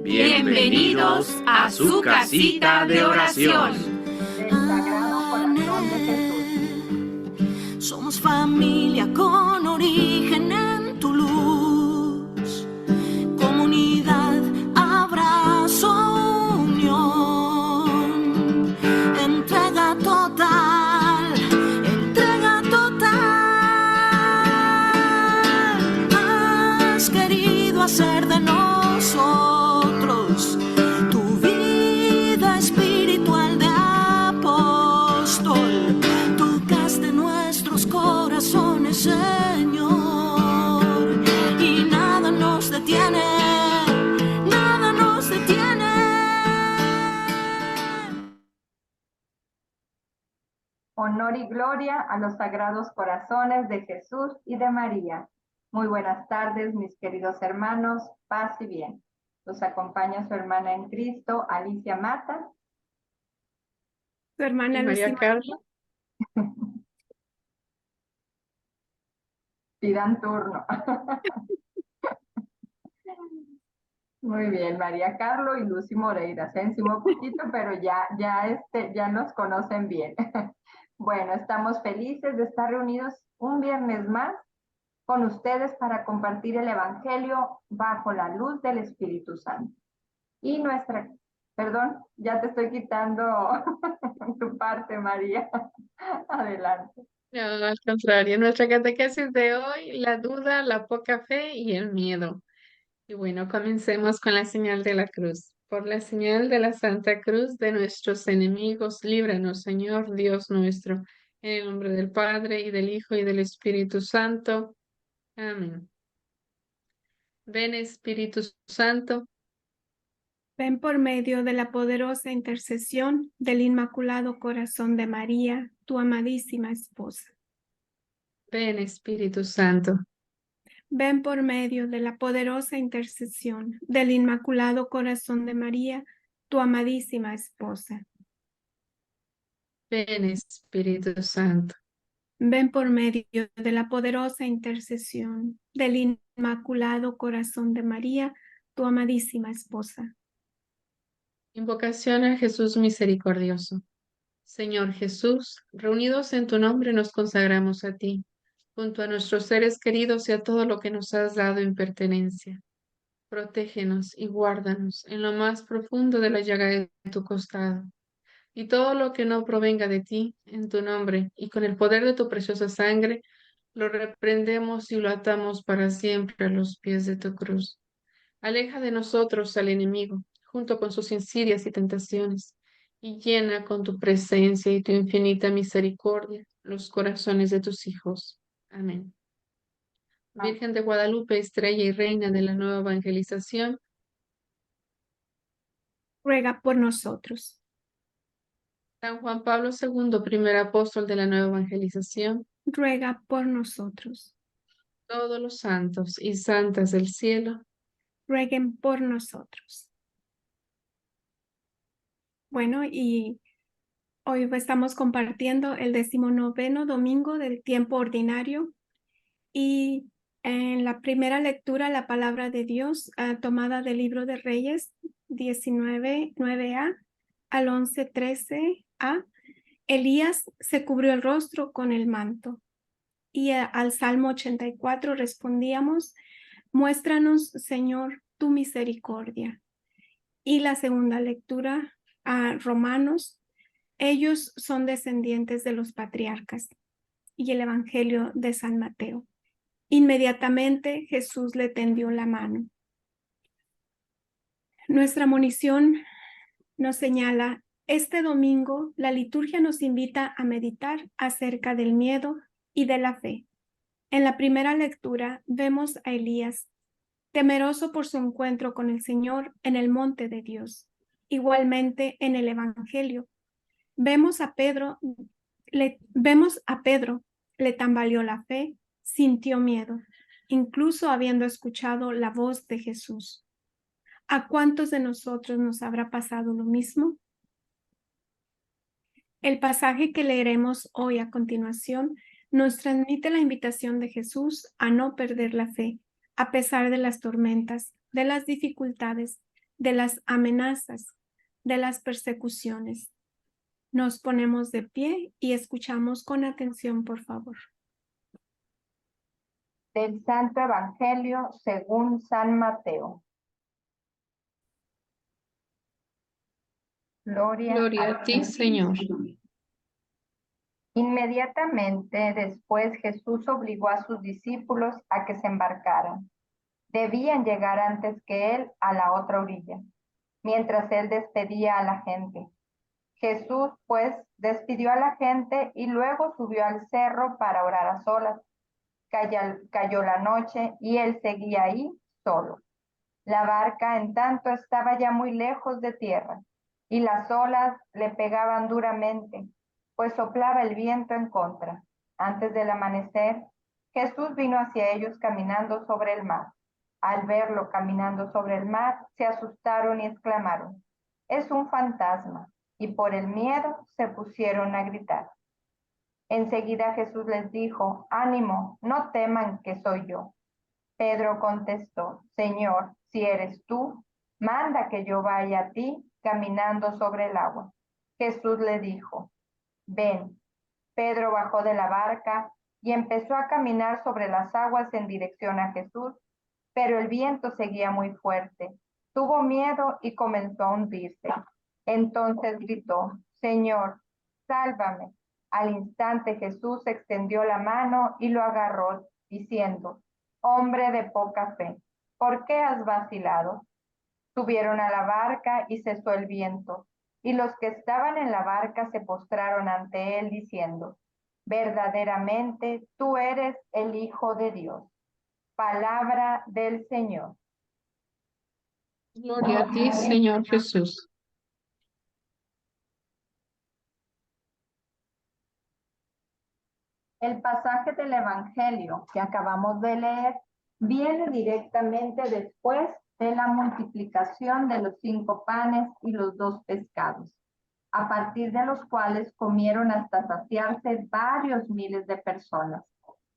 Bienvenidos a su casita de oración. Del Sagrado Corazón de Jesús. Somos familia con origen en tu luz. Comunidad, abrazo, unión. Entrega total, entrega total. Has querido hacer de nosotros tu vida espiritual de apóstol. Tocaste nuestros corazones, Señor, y nada nos detiene, nada nos detiene. Honor y gloria a los sagrados corazones de Jesús y de María. Muy buenas tardes, mis queridos hermanos, paz y bien. Los acompaña su hermana en Cristo, Alicia Mata. Su hermana María Carla. Pidan turno. Muy bien, María Carlo y Lucy Moreira. Se encimó poquito, pero ya nos conocen bien. Bueno, estamos felices de estar reunidos un viernes más con ustedes para compartir el Evangelio bajo la luz del Espíritu Santo. Y perdón, ya te estoy quitando tu parte, María. Adelante. No, al contrario, nuestra catequesis de hoy, la duda, la poca fe y el miedo. Y bueno, comencemos con la señal de la cruz. Por la señal de la Santa Cruz de nuestros enemigos, líbranos, Señor Dios nuestro, en el nombre del Padre, y del Hijo, y del Espíritu Santo. Amén. Ven, Espíritu Santo. Ven por medio de la poderosa intercesión del Inmaculado Corazón de María, tu amadísima esposa. Ven, Espíritu Santo. Ven por medio de la poderosa intercesión del Inmaculado Corazón de María, tu amadísima esposa. Ven, Espíritu Santo. Ven por medio de la poderosa intercesión del Inmaculado Corazón de María, tu amadísima esposa. Invocación a Jesús misericordioso. Señor Jesús, reunidos en tu nombre nos consagramos a ti, junto a nuestros seres queridos y a todo lo que nos has dado en pertenencia. Protégenos y guárdanos en lo más profundo de la llaga de tu costado, y todo lo que no provenga de ti, en tu nombre y con el poder de tu preciosa sangre, lo reprendemos y lo atamos para siempre a los pies de tu cruz. Aleja de nosotros al enemigo, junto con sus insidias y tentaciones, y llena con tu presencia y tu infinita misericordia los corazones de tus hijos. Amén. Virgen de Guadalupe, estrella y reina de la nueva evangelización, Ruega por nosotros. San Juan Pablo II, primer apóstol de la nueva evangelización, Ruega por nosotros. todos los santos y santas del cielo, Rueguen por nosotros. Bueno, y hoy estamos compartiendo el 19º domingo del tiempo ordinario, y en la primera lectura la palabra de Dios tomada del libro de Reyes 19:9a al 11:13a. Elías se cubrió el rostro con el manto, y al Salmo 84 respondíamos: muéstranos, Señor, tu misericordia. Y la segunda lectura a Romanos: ellos son descendientes de los patriarcas. Y el Evangelio de San Mateo: inmediatamente Jesús le tendió la mano. Nuestra monición nos señala: este domingo la liturgia nos invita a meditar acerca del miedo y de la fe. En la primera lectura vemos a Elías, temeroso por su encuentro con el Señor en el monte de Dios. Igualmente en el Evangelio vemos a Pedro, le tambaleó la fe, sintió miedo, incluso habiendo escuchado la voz de Jesús. ¿A cuántos de nosotros nos habrá pasado lo mismo? El pasaje que leeremos hoy a continuación nos transmite la invitación de Jesús a no perder la fe, a pesar de las tormentas, de las dificultades, de las amenazas, de las persecuciones. Nos ponemos de pie y escuchamos con atención, por favor. Del Santo Evangelio según San Mateo. Gloria a ti, Señor. Inmediatamente después Jesús obligó a sus discípulos a que se embarcaran. Debían llegar antes que él a la otra orilla, mientras él despedía a la gente. Jesús, pues, despidió a la gente y luego subió al cerro para orar a solas. Cayó la noche y él seguía ahí solo. La barca, en tanto, estaba ya muy lejos de tierra, y las olas le pegaban duramente, pues soplaba el viento en contra. Antes del amanecer, Jesús vino hacia ellos caminando sobre el mar. Al verlo caminando sobre el mar, se asustaron y exclamaron: «Es un fantasma», y por el miedo se pusieron a gritar. Enseguida Jesús les dijo: «Ánimo, no teman, que soy yo». Pedro contestó: «Señor, si eres tú, manda que yo vaya a ti caminando sobre el agua». Jesús le dijo: «Ven». Pedro bajó de la barca y empezó a caminar sobre las aguas en dirección a Jesús, pero el viento seguía muy fuerte. Tuvo miedo y comenzó a hundirse. Entonces gritó: «Señor, sálvame». Al instante Jesús extendió la mano y lo agarró, diciendo: «Hombre de poca fe, ¿por qué has vacilado?». Subieron a la barca y cesó el viento, y los que estaban en la barca se postraron ante él, diciendo: «Verdaderamente tú eres el Hijo de Dios». Palabra del Señor. Gloria a ti, Señor Jesús. El pasaje del Evangelio que acabamos de leer viene directamente después de la multiplicación de los 5 panes y los 2 pescados, a partir de los cuales comieron hasta saciarse varios miles de personas.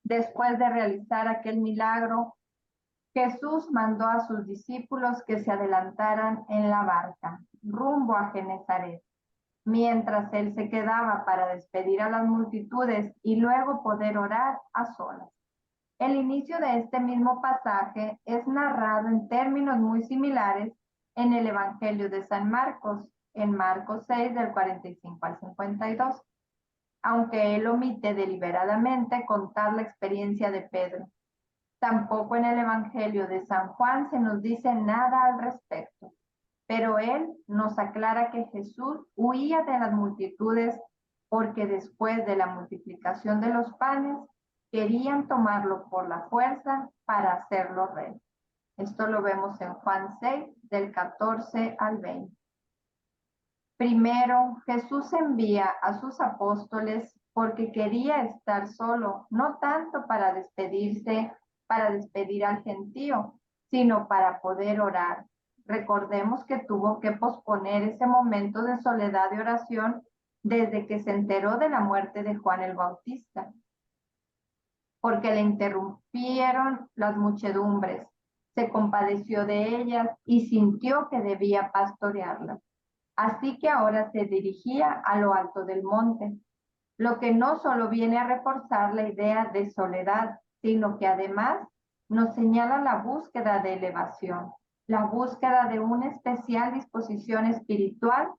Después de realizar aquel milagro, Jesús mandó a sus discípulos que se adelantaran en la barca, rumbo a Genesaret, mientras él se quedaba para despedir a las multitudes y luego poder orar a solas. El inicio de este mismo pasaje es narrado en términos muy similares en el Evangelio de San Marcos, en Marcos 6, del 45 al 52, aunque él omite deliberadamente contar la experiencia de Pedro. Tampoco en el Evangelio de San Juan se nos dice nada al respecto, pero él nos aclara que Jesús huía de las multitudes porque después de la multiplicación de los panes, querían tomarlo por la fuerza para hacerlo rey. Esto lo vemos en Juan 6, del 14 al 20. Primero, Jesús envía a sus apóstoles porque quería estar solo, no tanto para despedir al gentío, sino para poder orar. Recordemos que tuvo que posponer ese momento de soledad de oración desde que se enteró de la muerte de Juan el Bautista, porque le interrumpieron las muchedumbres, se compadeció de ellas y sintió que debía pastorearlas. Así que ahora se dirigía a lo alto del monte, lo que no solo viene a reforzar la idea de soledad, sino que además nos señala la búsqueda de elevación, la búsqueda de una especial disposición espiritual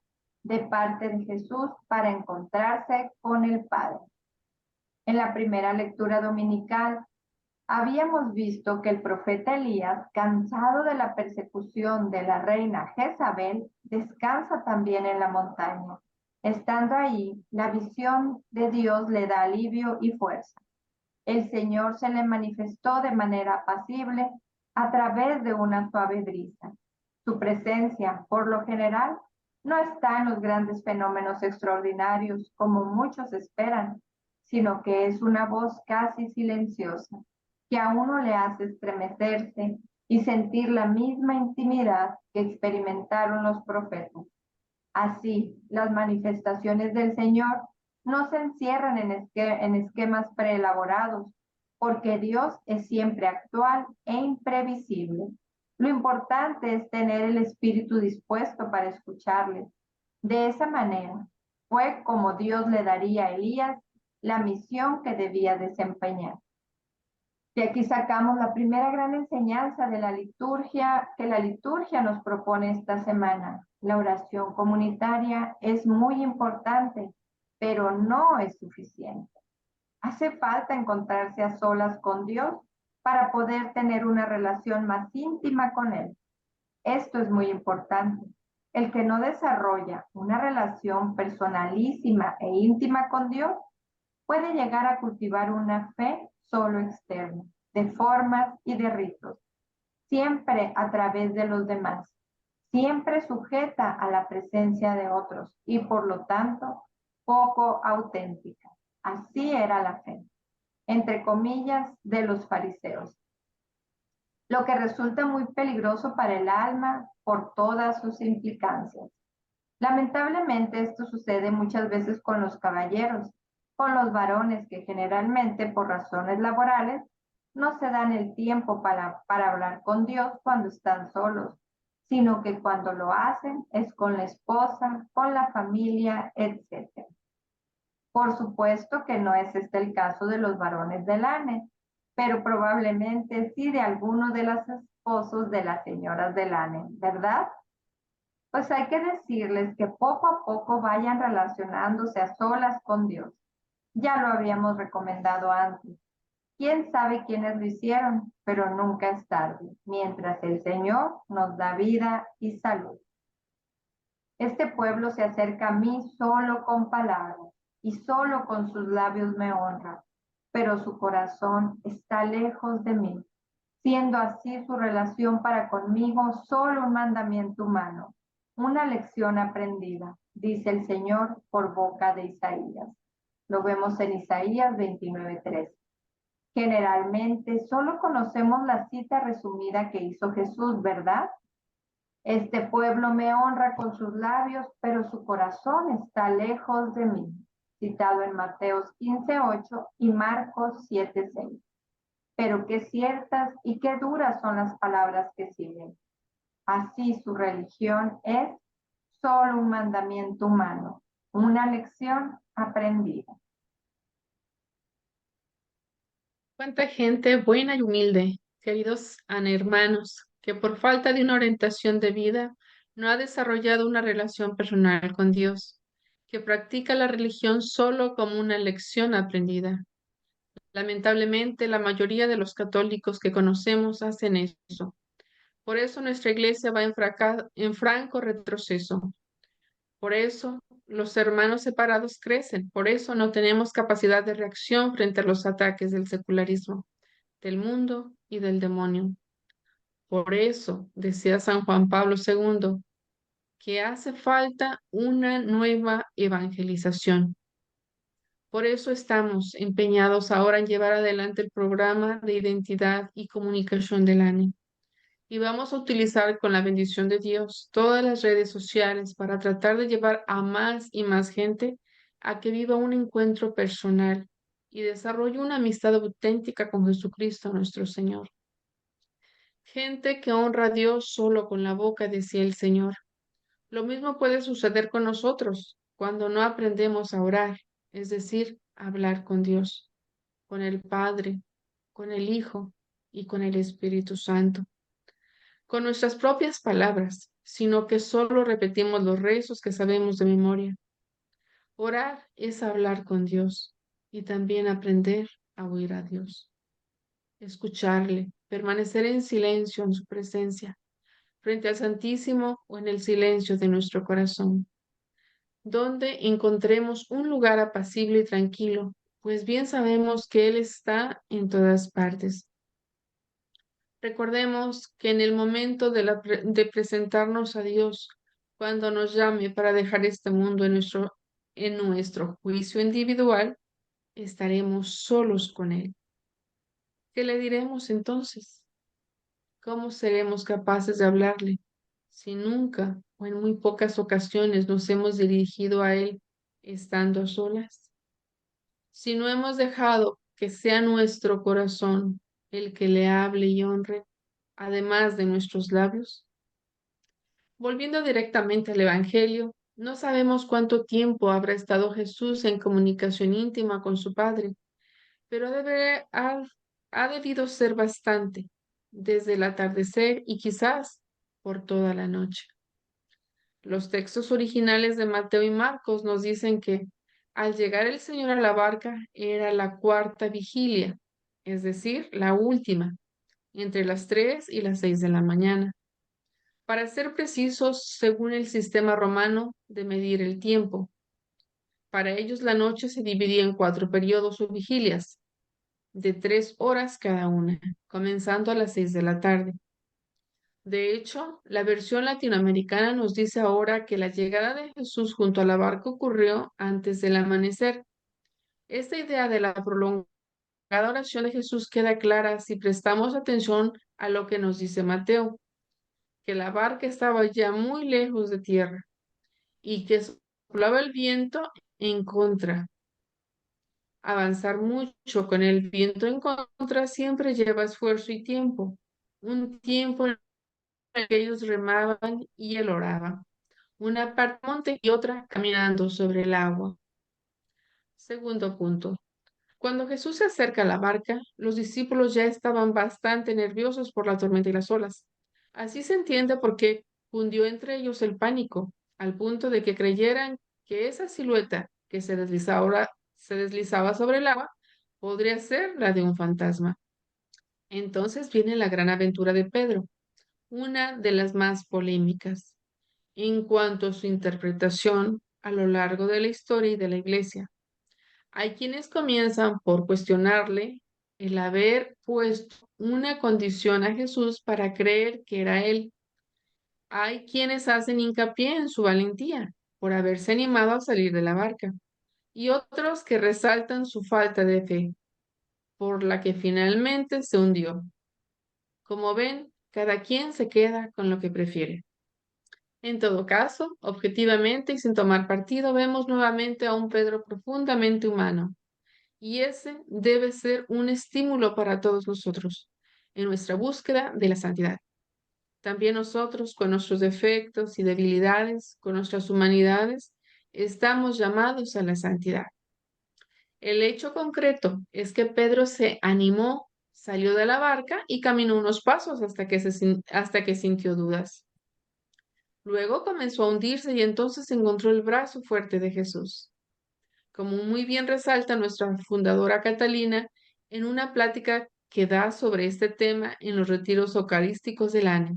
de parte de Jesús para encontrarse con el Padre. En la primera lectura dominical, habíamos visto que el profeta Elías, cansado de la persecución de la reina Jezabel, descansa también en la montaña. Estando ahí, la visión de Dios le da alivio y fuerza. El Señor se le manifestó de manera apacible a través de una suave brisa. Su presencia, por lo general, no está en los grandes fenómenos extraordinarios como muchos esperan, sino que es una voz casi silenciosa, que a uno le hace estremecerse y sentir la misma intimidad que experimentaron los profetas. Así, las manifestaciones del Señor No se encierran en esquemas preelaborados, porque Dios es siempre actual e imprevisible. Lo importante es tener el espíritu dispuesto para escucharle. De esa manera, fue como Dios le daría a Elías la misión que debía desempeñar. De aquí sacamos la primera gran enseñanza de la liturgia, que la liturgia nos propone esta semana. La oración comunitaria es muy importante, pero no es suficiente. Hace falta encontrarse a solas con Dios para poder tener una relación más íntima con Él. Esto es muy importante. El que no desarrolla una relación personalísima e íntima con Dios puede llegar a cultivar una fe solo externa, de formas y de ritos, siempre a través de los demás, siempre sujeta a la presencia de otros y por lo tanto poco auténtica. Así era la fe, entre comillas, de los fariseos, lo que resulta muy peligroso para el alma por todas sus implicancias. Lamentablemente esto sucede muchas veces con los caballeros, con los varones que generalmente por razones laborales no se dan el tiempo para hablar con Dios cuando están solos, sino que cuando lo hacen es con la esposa, con la familia, etc. Por supuesto que no es este el caso de los varones del ANE, pero probablemente sí de algunos de los esposos de las señoras del ANE, ¿verdad? Pues hay que decirles que poco a poco vayan relacionándose a solas con Dios. Ya lo habíamos recomendado antes. Quién sabe quiénes lo hicieron, pero nunca es tarde, mientras el Señor nos da vida y salud. Este pueblo se acerca a mí solo con palabras y solo con sus labios me honra, pero su corazón está lejos de mí, siendo así su relación para conmigo solo un mandamiento humano, una lección aprendida, dice el Señor por boca de Isaías. Lo vemos en Isaías 29:3. Generalmente solo conocemos la cita resumida que hizo Jesús, ¿verdad? Este pueblo me honra con sus labios, pero su corazón está lejos de mí. Citado en Mateos 15:8 y Marcos 7:6. Pero qué ciertas y qué duras son las palabras que siguen. Así su religión es solo un mandamiento humano, una lección aprendida. Cuánta gente buena y humilde, queridos hermanos, que por falta de una orientación de vida no ha desarrollado una relación personal con Dios, que practica la religión solo como una lección aprendida. Lamentablemente, la mayoría de los católicos que conocemos hacen eso. Por eso nuestra iglesia va en franco retroceso. Por eso los hermanos separados crecen. Por eso no tenemos capacidad de reacción frente a los ataques del secularismo, del mundo y del demonio. Por eso decía San Juan Pablo II que hace falta una nueva evangelización. Por eso estamos empeñados ahora en llevar adelante el programa de identidad y comunicación del ANE. Y vamos a utilizar con la bendición de Dios todas las redes sociales para tratar de llevar a más y más gente a que viva un encuentro personal y desarrolle una amistad auténtica con Jesucristo nuestro Señor. Gente que honra a Dios solo con la boca, decía el Señor. Lo mismo puede suceder con nosotros cuando no aprendemos a orar, es decir, a hablar con Dios, con el Padre, con el Hijo y con el Espíritu Santo, con nuestras propias palabras, sino que solo repetimos los rezos que sabemos de memoria. Orar es hablar con Dios y también aprender a oír a Dios, escucharle, permanecer en silencio en su presencia, frente al Santísimo o en el silencio de nuestro corazón, donde encontremos un lugar apacible y tranquilo, pues bien sabemos que Él está en todas partes. Recordemos que en el momento de presentarnos a Dios, cuando nos llame para dejar este mundo en nuestro juicio individual, estaremos solos con Él. ¿Qué le diremos entonces? ¿Cómo seremos capaces de hablarle si nunca o en muy pocas ocasiones nos hemos dirigido a Él estando a solas? Si no hemos dejado que sea nuestro corazón el que le hable y honre, además de nuestros labios. Volviendo directamente al Evangelio, no sabemos cuánto tiempo habrá estado Jesús en comunicación íntima con su Padre, pero ha debido ser bastante, desde el atardecer y quizás por toda la noche. Los textos originales de Mateo y Marcos nos dicen que al llegar el Señor a la barca era la cuarta vigilia, es decir, la última, entre las 3 y las 6 de la mañana. Para ser precisos, según el sistema romano de medir el tiempo. Para ellos la noche se dividía en 4 periodos o vigilias, de 3 horas cada una, comenzando a las 6 de la tarde. De hecho, la versión latinoamericana nos dice ahora que la llegada de Jesús junto a la barca ocurrió antes del amanecer. Esta idea de la prolongada oración de Jesús queda clara si prestamos atención a lo que nos dice Mateo, que la barca estaba ya muy lejos de tierra y que soplaba el viento en contra. Avanzar mucho con el viento en contra siempre lleva esfuerzo y tiempo, un tiempo en el que ellos remaban y él oraba, una parte monte y otra caminando sobre el agua. Segundo punto. Cuando Jesús se acerca a la barca, los discípulos ya estaban bastante nerviosos por la tormenta y las olas. Así se entiende por qué cundió entre ellos el pánico, al punto de que creyeran que esa silueta que se deslizaba sobre el agua podría ser la de un fantasma. Entonces viene la gran aventura de Pedro, una de las más polémicas en cuanto a su interpretación a lo largo de la historia y de la Iglesia. Hay quienes comienzan por cuestionarle el haber puesto una condición a Jesús para creer que era él. Hay quienes hacen hincapié en su valentía por haberse animado a salir de la barca y otros que resaltan su falta de fe, por la que finalmente se hundió. Como ven, cada quien se queda con lo que prefiere. En todo caso, objetivamente y sin tomar partido, vemos nuevamente a un Pedro profundamente humano. Y ese debe ser un estímulo para todos nosotros en nuestra búsqueda de la santidad. También nosotros, con nuestros defectos y debilidades, con nuestras humanidades, estamos llamados a la santidad. El hecho concreto es que Pedro se animó, salió de la barca y caminó unos pasos hasta que sintió dudas. Luego comenzó a hundirse y entonces encontró el brazo fuerte de Jesús. Como muy bien resalta nuestra fundadora Catalina en una plática que da sobre este tema en los retiros eucarísticos del año.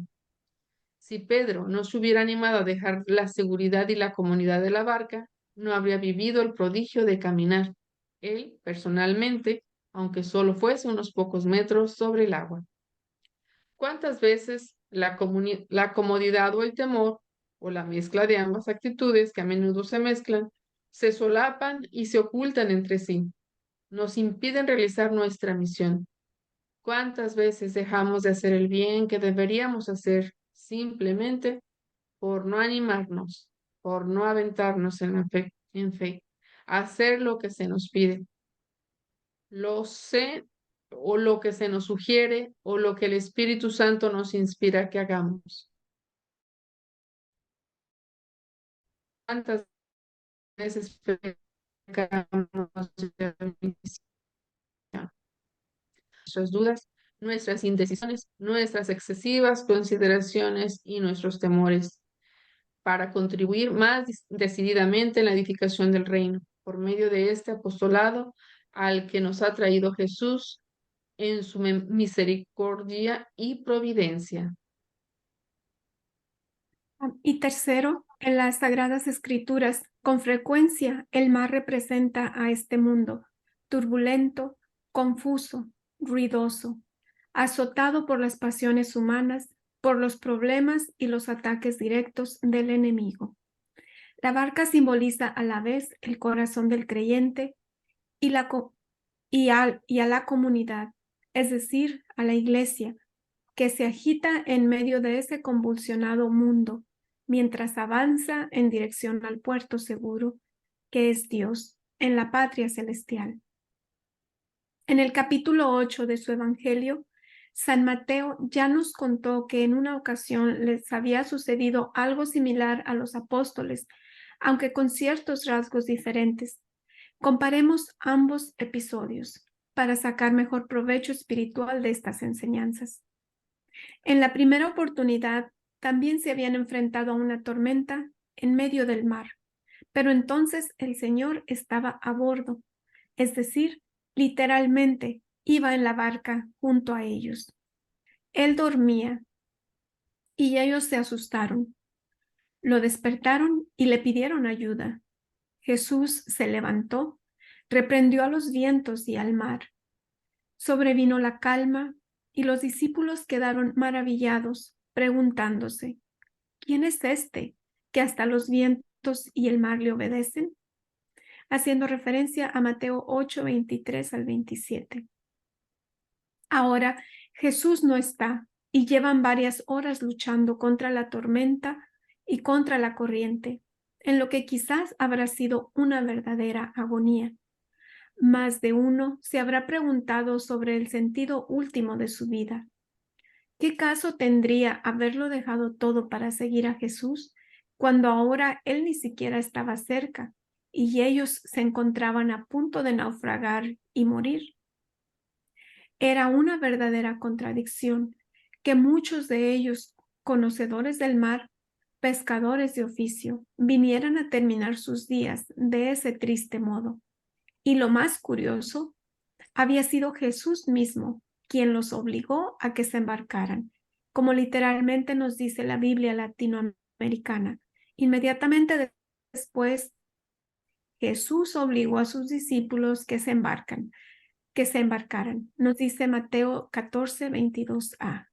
Si Pedro no se hubiera animado a dejar la seguridad y la comodidad de la barca, no habría vivido el prodigio de caminar, él personalmente, aunque solo fuese unos pocos metros sobre el agua. ¿Cuántas veces la comodidad o el temor, o la mezcla de ambas actitudes que a menudo se mezclan, se solapan y se ocultan entre sí, nos impiden realizar nuestra misión? ¿Cuántas veces dejamos de hacer el bien que deberíamos hacer simplemente por no animarnos, por no aventarnos en fe, hacer lo que se nos pide? Lo sé, o lo que se nos sugiere, o lo que el Espíritu Santo nos inspira que hagamos. ¿Cuántas veces pecamos de omisión? Nuestras dudas, nuestras indecisiones, nuestras excesivas consideraciones y nuestros temores para contribuir más decididamente en la edificación del reino por medio de este apostolado al que nos ha traído Jesús en su misericordia y providencia. Y tercero, en las Sagradas Escrituras, con frecuencia el mar representa a este mundo, turbulento, confuso, ruidoso, azotado por las pasiones humanas, por los problemas y los ataques directos del enemigo. La barca simboliza a la vez el corazón del creyente y a la comunidad, es decir, a la iglesia, que se agita en medio de ese convulsionado mundo, mientras avanza en dirección al puerto seguro, que es Dios, en la patria celestial. En el capítulo 8 de su Evangelio, San Mateo ya nos contó que en una ocasión les había sucedido algo similar a los apóstoles, aunque con ciertos rasgos diferentes. Comparemos ambos episodios para sacar mejor provecho espiritual de estas enseñanzas. En la primera oportunidad, también se habían enfrentado a una tormenta en medio del mar, pero entonces el Señor estaba a bordo, es decir, literalmente iba en la barca junto a ellos. Él dormía y ellos se asustaron. Lo despertaron y le pidieron ayuda. Jesús se levantó, reprendió a los vientos y al mar. Sobrevino la calma y los discípulos quedaron maravillados, preguntándose, ¿quién es este que hasta los vientos y el mar le obedecen? Haciendo referencia a Mateo 8, 23 al 27. Ahora Jesús no está y llevan varias horas luchando contra la tormenta y contra la corriente, en lo que quizás habrá sido una verdadera agonía. Más de uno se habrá preguntado sobre el sentido último de su vida. ¿Qué caso tendría haberlo dejado todo para seguir a Jesús cuando ahora él ni siquiera estaba cerca y ellos se encontraban a punto de naufragar y morir? Era una verdadera contradicción que muchos de ellos, conocedores del mar, pescadores de oficio, vinieran a terminar sus días de ese triste modo. Y lo más curioso, había sido Jesús mismo quien los obligó a que se embarcaran, como literalmente nos dice la Biblia latinoamericana. Inmediatamente después, Jesús obligó a sus discípulos que se embarcaran. Nos dice Mateo 14, 22a.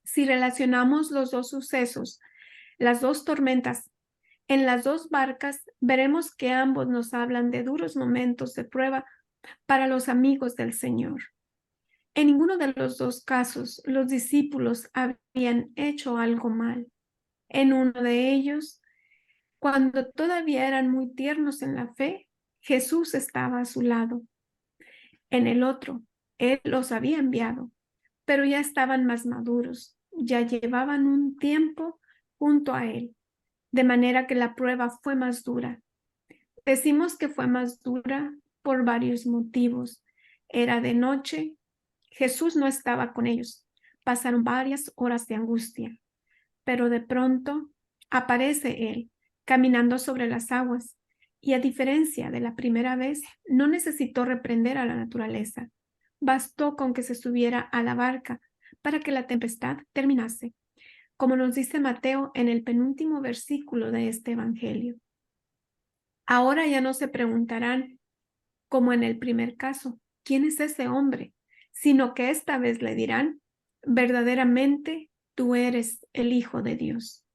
Si relacionamos los dos sucesos, las dos tormentas, en las dos barcas, veremos que ambos nos hablan de duros momentos de prueba para los amigos del Señor. En ninguno de los dos casos, los discípulos habían hecho algo mal. En uno de ellos, cuando todavía eran muy tiernos en la fe, Jesús estaba a su lado. En el otro, Él los había enviado, pero ya estaban más maduros, ya llevaban un tiempo junto a Él, de manera que la prueba fue más dura. Decimos que fue más dura por varios motivos. Era de noche, Jesús no estaba con ellos. Pasaron varias horas de angustia, pero de pronto aparece Él caminando sobre las aguas y a diferencia de la primera vez, no necesitó reprender a la naturaleza. Bastó con que se subiera a la barca para que la tempestad terminase, como nos dice Mateo en el penúltimo versículo de este Evangelio. Ahora ya no se preguntarán, como en el primer caso, ¿quién es ese hombre? Sino que esta vez le dirán, verdaderamente tú eres el Hijo de Dios.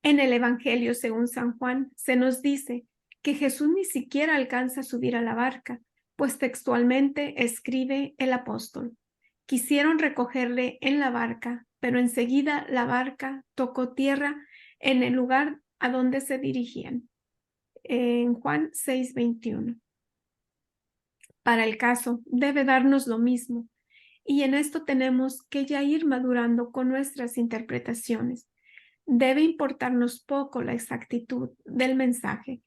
En el Evangelio según San Juan se nos dice que Jesús ni siquiera alcanza a subir a la barca, pues textualmente escribe el apóstol. Quisieron recogerle en la barca, pero enseguida la barca tocó tierra en el lugar a donde se dirigían. En Juan 6:21. Para el caso, debe darnos lo mismo, y en esto tenemos que ya ir madurando con nuestras interpretaciones. Debe importarnos poco la exactitud del mensaje,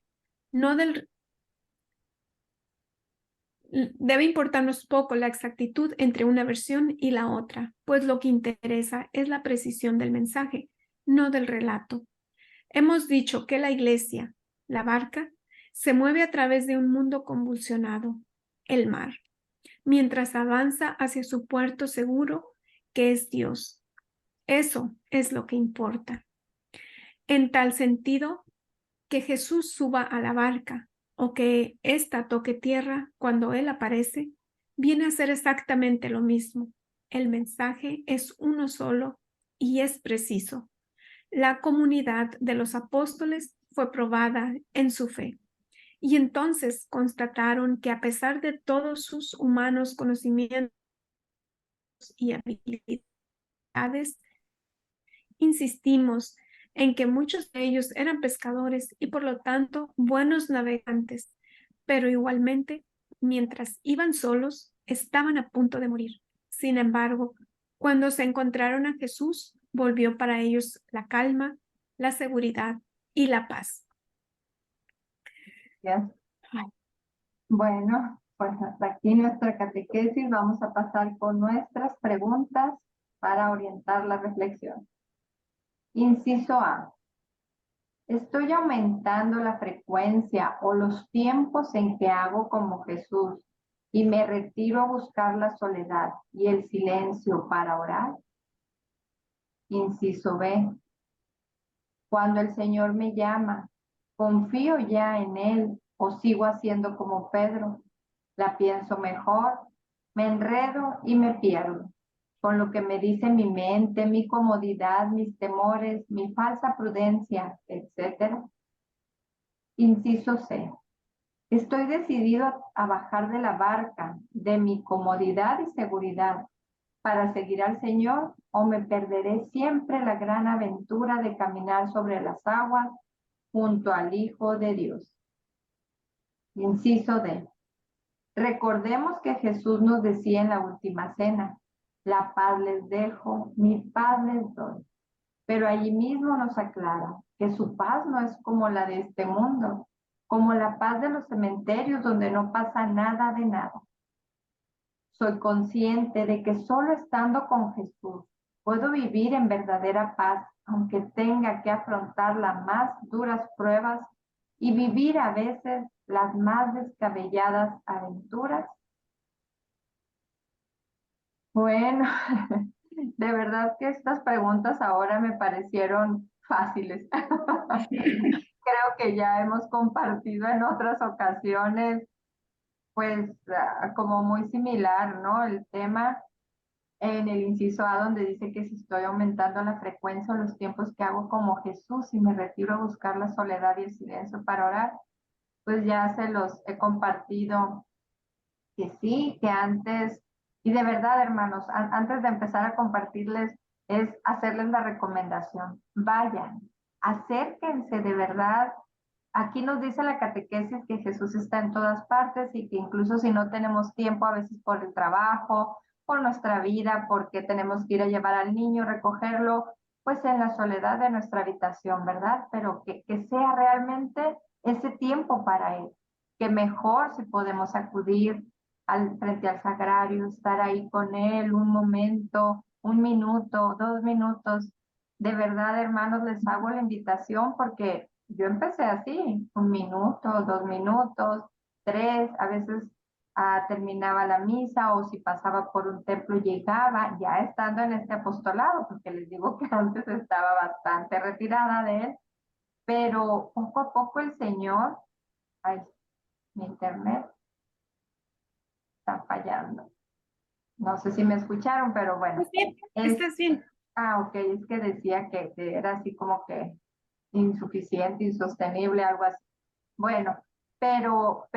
debe importarnos poco la exactitud entre una versión y la otra, pues lo que interesa es la precisión del mensaje, no del relato. Hemos dicho que la iglesia, la barca, se mueve a través de un mundo convulsionado, el mar, mientras avanza hacia su puerto seguro, que es Dios. Eso es lo que importa. En tal sentido, que Jesús suba a la barca o que ésta toque tierra cuando Él aparece, viene a ser exactamente lo mismo. El mensaje es uno solo y es preciso. La comunidad de los apóstoles fue probada en su fe. Y entonces constataron que a pesar de todos sus humanos conocimientos y habilidades, insistimos en que muchos de ellos eran pescadores y por lo tanto buenos navegantes, pero igualmente mientras iban solos, estaban a punto de morir. Sin embargo, cuando se encontraron a Jesús, volvió para ellos la calma, la seguridad y la paz. Gracias. Bueno, pues hasta aquí nuestra catequesis. Vamos a pasar con nuestras preguntas para orientar la reflexión. Inciso A. ¿Estoy aumentando la frecuencia o los tiempos en que hago como Jesús y me retiro a buscar la soledad y el silencio para orar? Inciso B. Cuando el Señor me llama, ¿confío ya en Él o sigo haciendo como Pedro? La pienso mejor, me enredo y me pierdo con lo que me dice mi mente, mi comodidad, mis temores, mi falsa prudencia, etc. Inciso C. Estoy decidido a bajar de la barca, de mi comodidad y seguridad, para seguir al Señor, o me perderé siempre la gran aventura de caminar sobre las aguas junto al Hijo de Dios. Inciso D. Recordemos que Jesús nos decía en la última cena, la paz les dejo, mi paz les doy. Pero allí mismo nos aclara que su paz no es como la de este mundo, como la paz de los cementerios donde no pasa nada de nada. Soy consciente de que solo estando con Jesús puedo vivir en verdadera paz, aunque tenga que afrontar las más duras pruebas y vivir a veces las más descabelladas aventuras. Bueno, de verdad que estas preguntas ahora me parecieron fáciles. Creo que ya hemos compartido en otras ocasiones, pues como muy similar, ¿no? El tema en el inciso A donde dice que si estoy aumentando la frecuencia o los tiempos que hago como Jesús y me retiro a buscar la soledad y el silencio para orar, pues ya se los he compartido que sí, que antes, y de verdad, hermanos, antes de empezar a compartirles, es hacerles la recomendación. Vayan, acérquense de verdad. Aquí nos dice la catequesis que Jesús está en todas partes y que incluso si no tenemos tiempo, a veces por el trabajo, por nuestra vida, porque tenemos que ir a llevar al niño, recogerlo, pues en la soledad de nuestra habitación, ¿verdad? Pero que sea realmente ese tiempo para Él, que mejor si podemos acudir frente al sagrario, estar ahí con Él un momento, 1 minuto, 2 minutos. De verdad, hermanos, les hago la invitación porque yo empecé así, 1 minuto, 2 minutos, 3, a veces terminaba la misa o si pasaba por un templo llegaba, ya estando en este apostolado, porque les digo que antes estaba bastante retirada de él, pero poco a poco el Señor, ay, mi internet está fallando. No sé si me escucharon, pero bueno. Pues bien, estás bien. Ok, es que decía que era así como que insuficiente, insostenible, algo así. Bueno, pero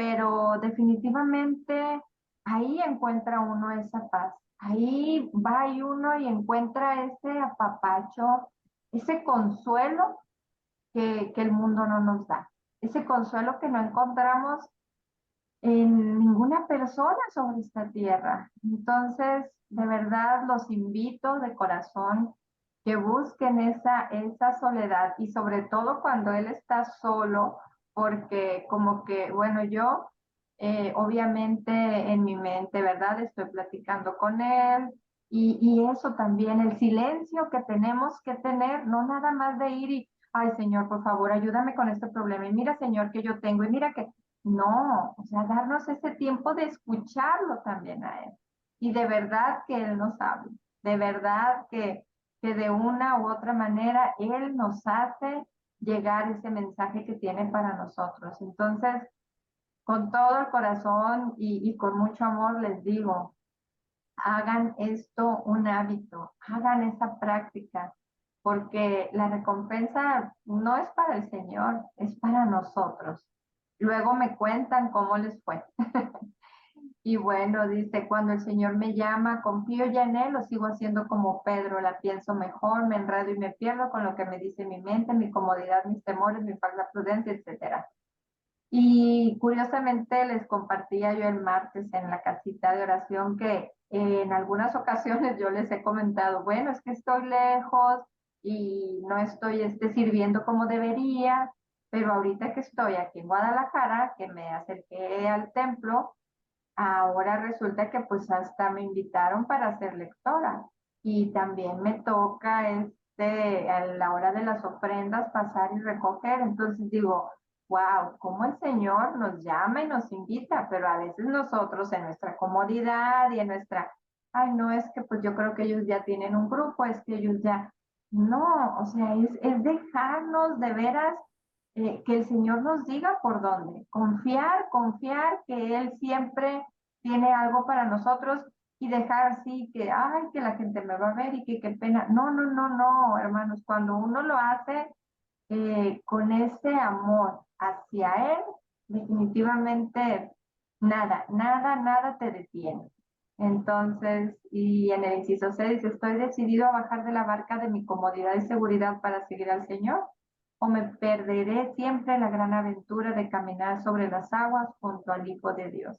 definitivamente ahí encuentra uno esa paz. Ahí va y uno y encuentra ese apapacho, ese consuelo que el mundo no nos da. Ese consuelo que no encontramos en ninguna persona sobre esta tierra. Entonces, de verdad los invito de corazón que busquen esa soledad y sobre todo cuando él está solo, porque como que, bueno, yo obviamente en mi mente, ¿verdad? Estoy platicando con él y eso también, el silencio que tenemos que tener, no nada más de ir y, ay Señor, por favor, ayúdame con este problema y mira Señor que yo tengo y mira que, no, o sea, darnos ese tiempo de escucharlo también a él y de verdad que él nos habla, de verdad que de una u otra manera él nos hace llegar ese mensaje que tiene para nosotros. Entonces, con todo el corazón y con mucho amor les digo, hagan esto un hábito, hagan esa práctica, porque la recompensa no es para el Señor, es para nosotros. Luego me cuentan cómo les fue. Y bueno, dice, cuando el Señor me llama, confío ya en Él, lo sigo haciendo como Pedro, la pienso mejor, me enredo y me pierdo con lo que me dice mi mente, mi comodidad, mis temores, mi falsa prudencia, etcétera. Y curiosamente les compartía yo el martes en la casita de oración que en algunas ocasiones yo les he comentado, bueno, es que estoy lejos y no estoy sirviendo como debería, pero ahorita que estoy aquí en Guadalajara, que me acerqué al templo, ahora resulta que pues hasta me invitaron para ser lectora y también me toca a la hora de las ofrendas pasar y recoger. Entonces digo, wow, cómo el Señor nos llama y nos invita, pero a veces nosotros en nuestra comodidad y en nuestra, ay, no, es que pues yo creo que ellos ya tienen un grupo, es que ellos ya, no, o sea, es dejarnos de veras que el Señor nos diga por dónde. Confiar, confiar que Él siempre tiene algo para nosotros y dejar así que, ay, que la gente me va a ver y que qué pena. No, no, no, no, hermanos, cuando uno lo hace con ese amor hacia Él, definitivamente nada, nada, nada te detiene. Entonces, y en el inciso 6 dice, estoy decidido a bajar de la barca de mi comodidad y seguridad para seguir al Señor, o me perderé siempre la gran aventura de caminar sobre las aguas junto al Hijo de Dios.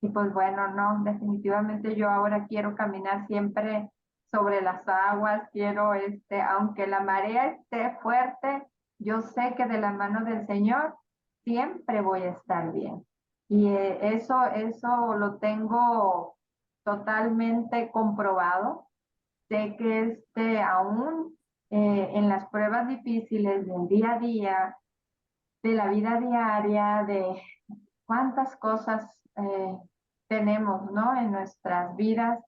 Y pues bueno, no, definitivamente yo ahora quiero caminar siempre sobre las aguas, quiero, aunque la marea esté fuerte, yo sé que de la mano del Señor siempre voy a estar bien. Y eso lo tengo totalmente comprobado. Sé que aún en las pruebas difíciles del día a día, de la vida diaria, de cuántas cosas tenemos, ¿no? En nuestras vidas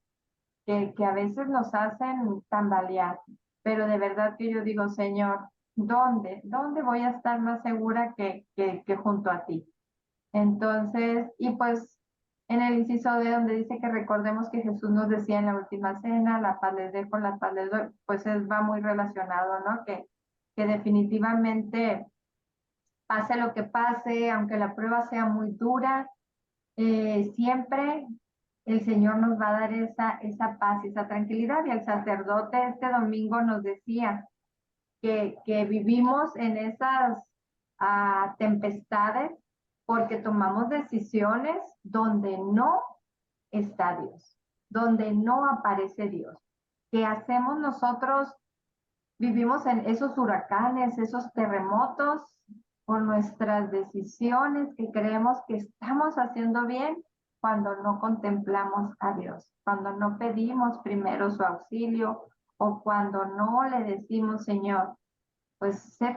que a veces nos hacen tambalear. Pero de verdad que yo digo, Señor, ¿dónde voy a estar más segura que junto a ti? Entonces, y pues en el inciso de donde dice que recordemos que Jesús nos decía en la última cena, la paz les dejo, la paz les doy, pues va muy relacionado, ¿no? Que definitivamente pase lo que pase, aunque la prueba sea muy dura, siempre el Señor nos va a dar esa paz y esa tranquilidad. Y el sacerdote este domingo nos decía que vivimos en esas tempestades porque tomamos decisiones donde no está Dios, donde no aparece Dios. ¿Qué hacemos nosotros? Vivimos en esos huracanes, esos terremotos, por nuestras decisiones que creemos que estamos haciendo bien cuando no contemplamos a Dios, cuando no pedimos primero su auxilio o cuando no le decimos, Señor, pues sé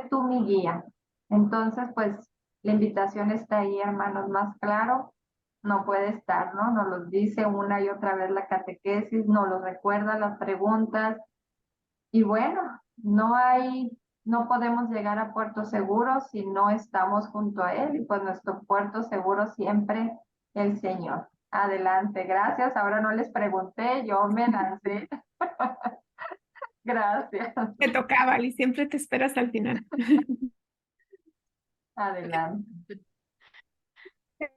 tú mi guía. Entonces, pues la invitación está ahí, hermanos, más claro, no puede estar, ¿no? Nos los dice una y otra vez la catequesis, nos lo recuerda las preguntas, y bueno, no podemos llegar a puerto seguro si no estamos junto a Él, y pues nuestro puerto seguro siempre el Señor. Adelante, gracias. Ahora no les pregunté, yo me lancé. Gracias. Te tocaba y siempre te esperas al final. Adelante.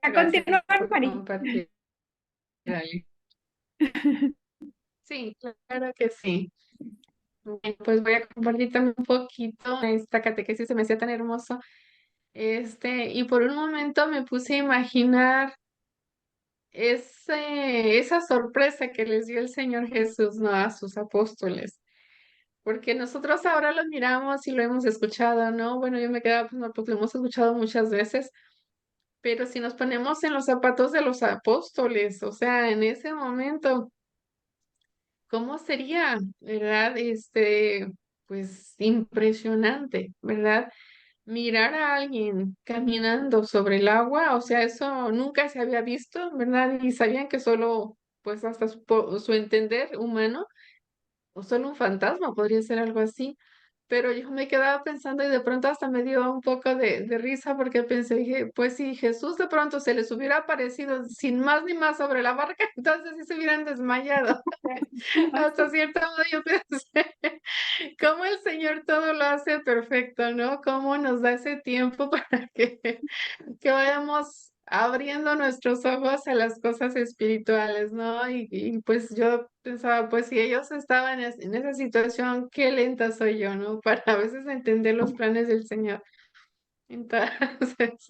A Gracias continuar, por Mari. compartir, Ale. Sí, claro que sí. Bueno, pues voy a compartir también un poquito. Esta catequesis se me hacía tan hermoso. Y por un momento me puse a imaginar esa sorpresa que les dio el Señor Jesús, ¿no? A sus apóstoles. Porque nosotros ahora los miramos y lo hemos escuchado, ¿no? Bueno, yo me quedaba, pues, no, pues lo hemos escuchado muchas veces, pero si nos ponemos en los zapatos de los apóstoles, o sea, en ese momento, ¿cómo sería, verdad? Pues impresionante, ¿verdad? Mirar a alguien caminando sobre el agua, o sea, eso nunca se había visto, ¿verdad? Y sabían que solo, pues hasta su entender humano, o solo un fantasma podría ser algo así. Pero yo me quedaba pensando y de pronto hasta me dio un poco de risa porque pensé, dije, pues si Jesús de pronto se les hubiera aparecido sin más ni más sobre la barca, entonces sí se hubieran desmayado. Hasta cierto modo yo pensé, cómo el Señor todo lo hace perfecto, ¿no? Cómo nos da ese tiempo para que vayamos abriendo nuestros ojos a las cosas espirituales, ¿no? Pues yo pensaba, pues si ellos estaban en esa situación, qué lenta soy yo, ¿no? Para a veces entender los planes del Señor. Entonces,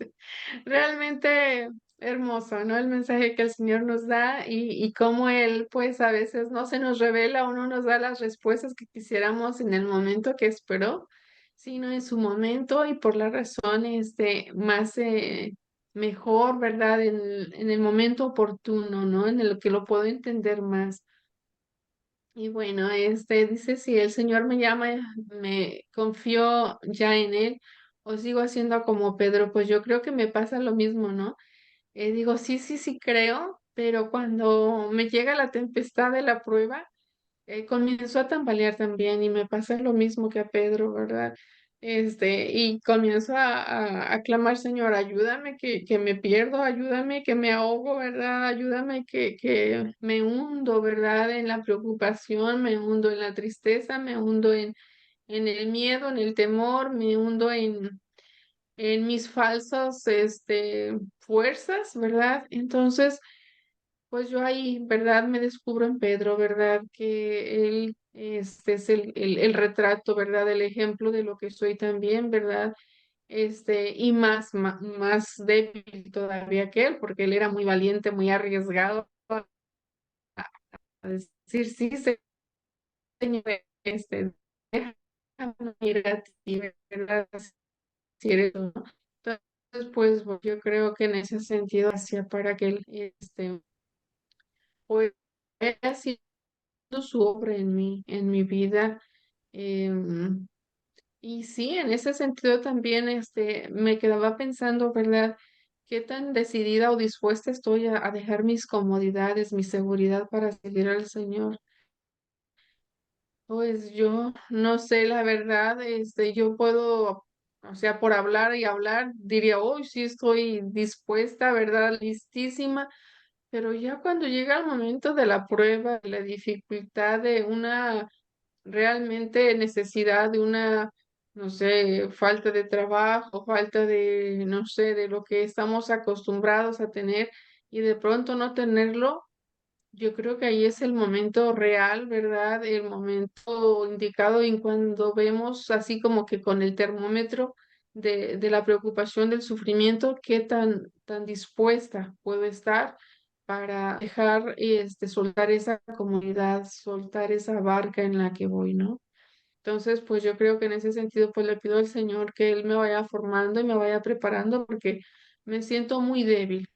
realmente hermoso, ¿no? El mensaje que el Señor nos da y cómo Él, pues a veces no se nos revela o no nos da las respuestas que quisiéramos en el momento que esperó, sino en su momento y por la razón más mejor, ¿verdad? En el momento oportuno, ¿no? En el que lo puedo entender más. Y bueno, dice, si el Señor me llama, me confío ya en Él, o sigo haciendo como Pedro, pues yo creo que me pasa lo mismo, ¿no? Digo, sí, sí, sí creo, pero cuando me llega la tempestad de la prueba, comienzo a tambalear también y me pasa lo mismo que a Pedro, ¿verdad? Y comienzo a clamar, Señor, ayúdame que me pierdo, ayúdame que me ahogo, ¿verdad? Ayúdame que me hundo, ¿verdad? En la preocupación, me hundo en la tristeza, me hundo en el miedo, en el temor, me hundo en mis falsas, fuerzas, ¿verdad? Entonces, pues yo ahí, ¿verdad? Me descubro en Pedro, ¿verdad? Que él es el retrato, ¿verdad? El ejemplo de lo que soy también, ¿verdad? Y más débil todavía que él, porque él era muy valiente, muy arriesgado a decir, sí, Señor, déjame ir a ti, ¿verdad? Si eres tú, ¿no? Entonces, pues yo creo que en ese sentido hacía para que él, pues, así su obra en mi vida. em, y sí, en ese sentido también me quedaba pensando, ¿verdad? ¿Qué tan decidida o dispuesta estoy a dejar mis comodidades, mi seguridad para seguir al Señor? Pues yo no sé, la verdad, yo puedo, o sea, por hablar y hablar, diría, hoy sí estoy dispuesta, ¿verdad? Listísima. Pero ya cuando llega el momento de la prueba, de la dificultad de una realmente necesidad de una, no sé, falta de trabajo, falta de, no sé, de lo que estamos acostumbrados a tener y de pronto no tenerlo, yo creo que ahí es el momento real, ¿verdad? El momento indicado en cuando vemos así como que con el termómetro de la preocupación, del sufrimiento, qué tan dispuesta puedo estar para dejar, soltar esa comodidad, soltar esa barca en la que voy, ¿no? Entonces, pues yo creo que en ese sentido, pues le pido al Señor que Él me vaya formando y me vaya preparando porque me siento muy débil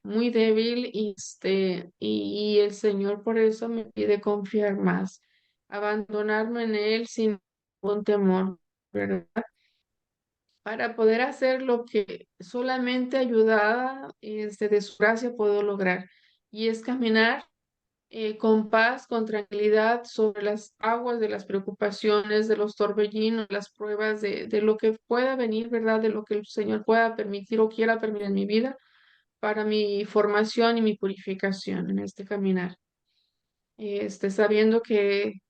y el Señor por eso me pide confiar más, abandonarme en Él sin ningún temor, ¿verdad? Para poder hacer lo que solamente ayudada de su gracia puedo lograr y es caminar con paz, con tranquilidad sobre las aguas de las preocupaciones, de los torbellinos, las pruebas de lo que pueda venir, ¿verdad? De lo que el Señor pueda permitir o quiera permitir en mi vida para mi formación y mi purificación en este caminar. Sabiendo que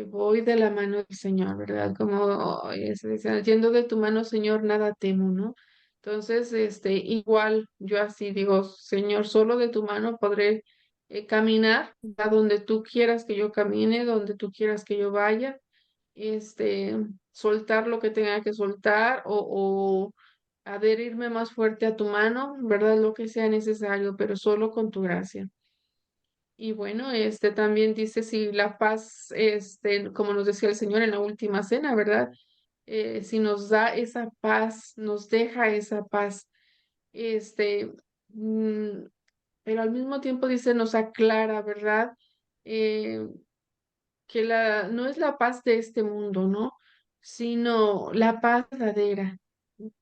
voy de la mano del Señor, ¿verdad? Como dice, yendo de tu mano, Señor, nada temo, ¿no? Entonces, igual yo así digo, Señor, solo de tu mano podré caminar a donde tú quieras que yo camine, donde tú quieras que yo vaya, este, soltar lo que tenga que soltar o adherirme más fuerte a tu mano, ¿verdad? Lo que sea necesario, pero solo con tu gracia. Y bueno, también dice si la paz, como nos decía el Señor en la última cena, ¿verdad? Si nos da esa paz, nos deja esa paz, este, mm, pero al mismo tiempo dice, nos aclara, ¿verdad? Eh, que no es la paz de este mundo, ¿no? Sino la paz verdadera.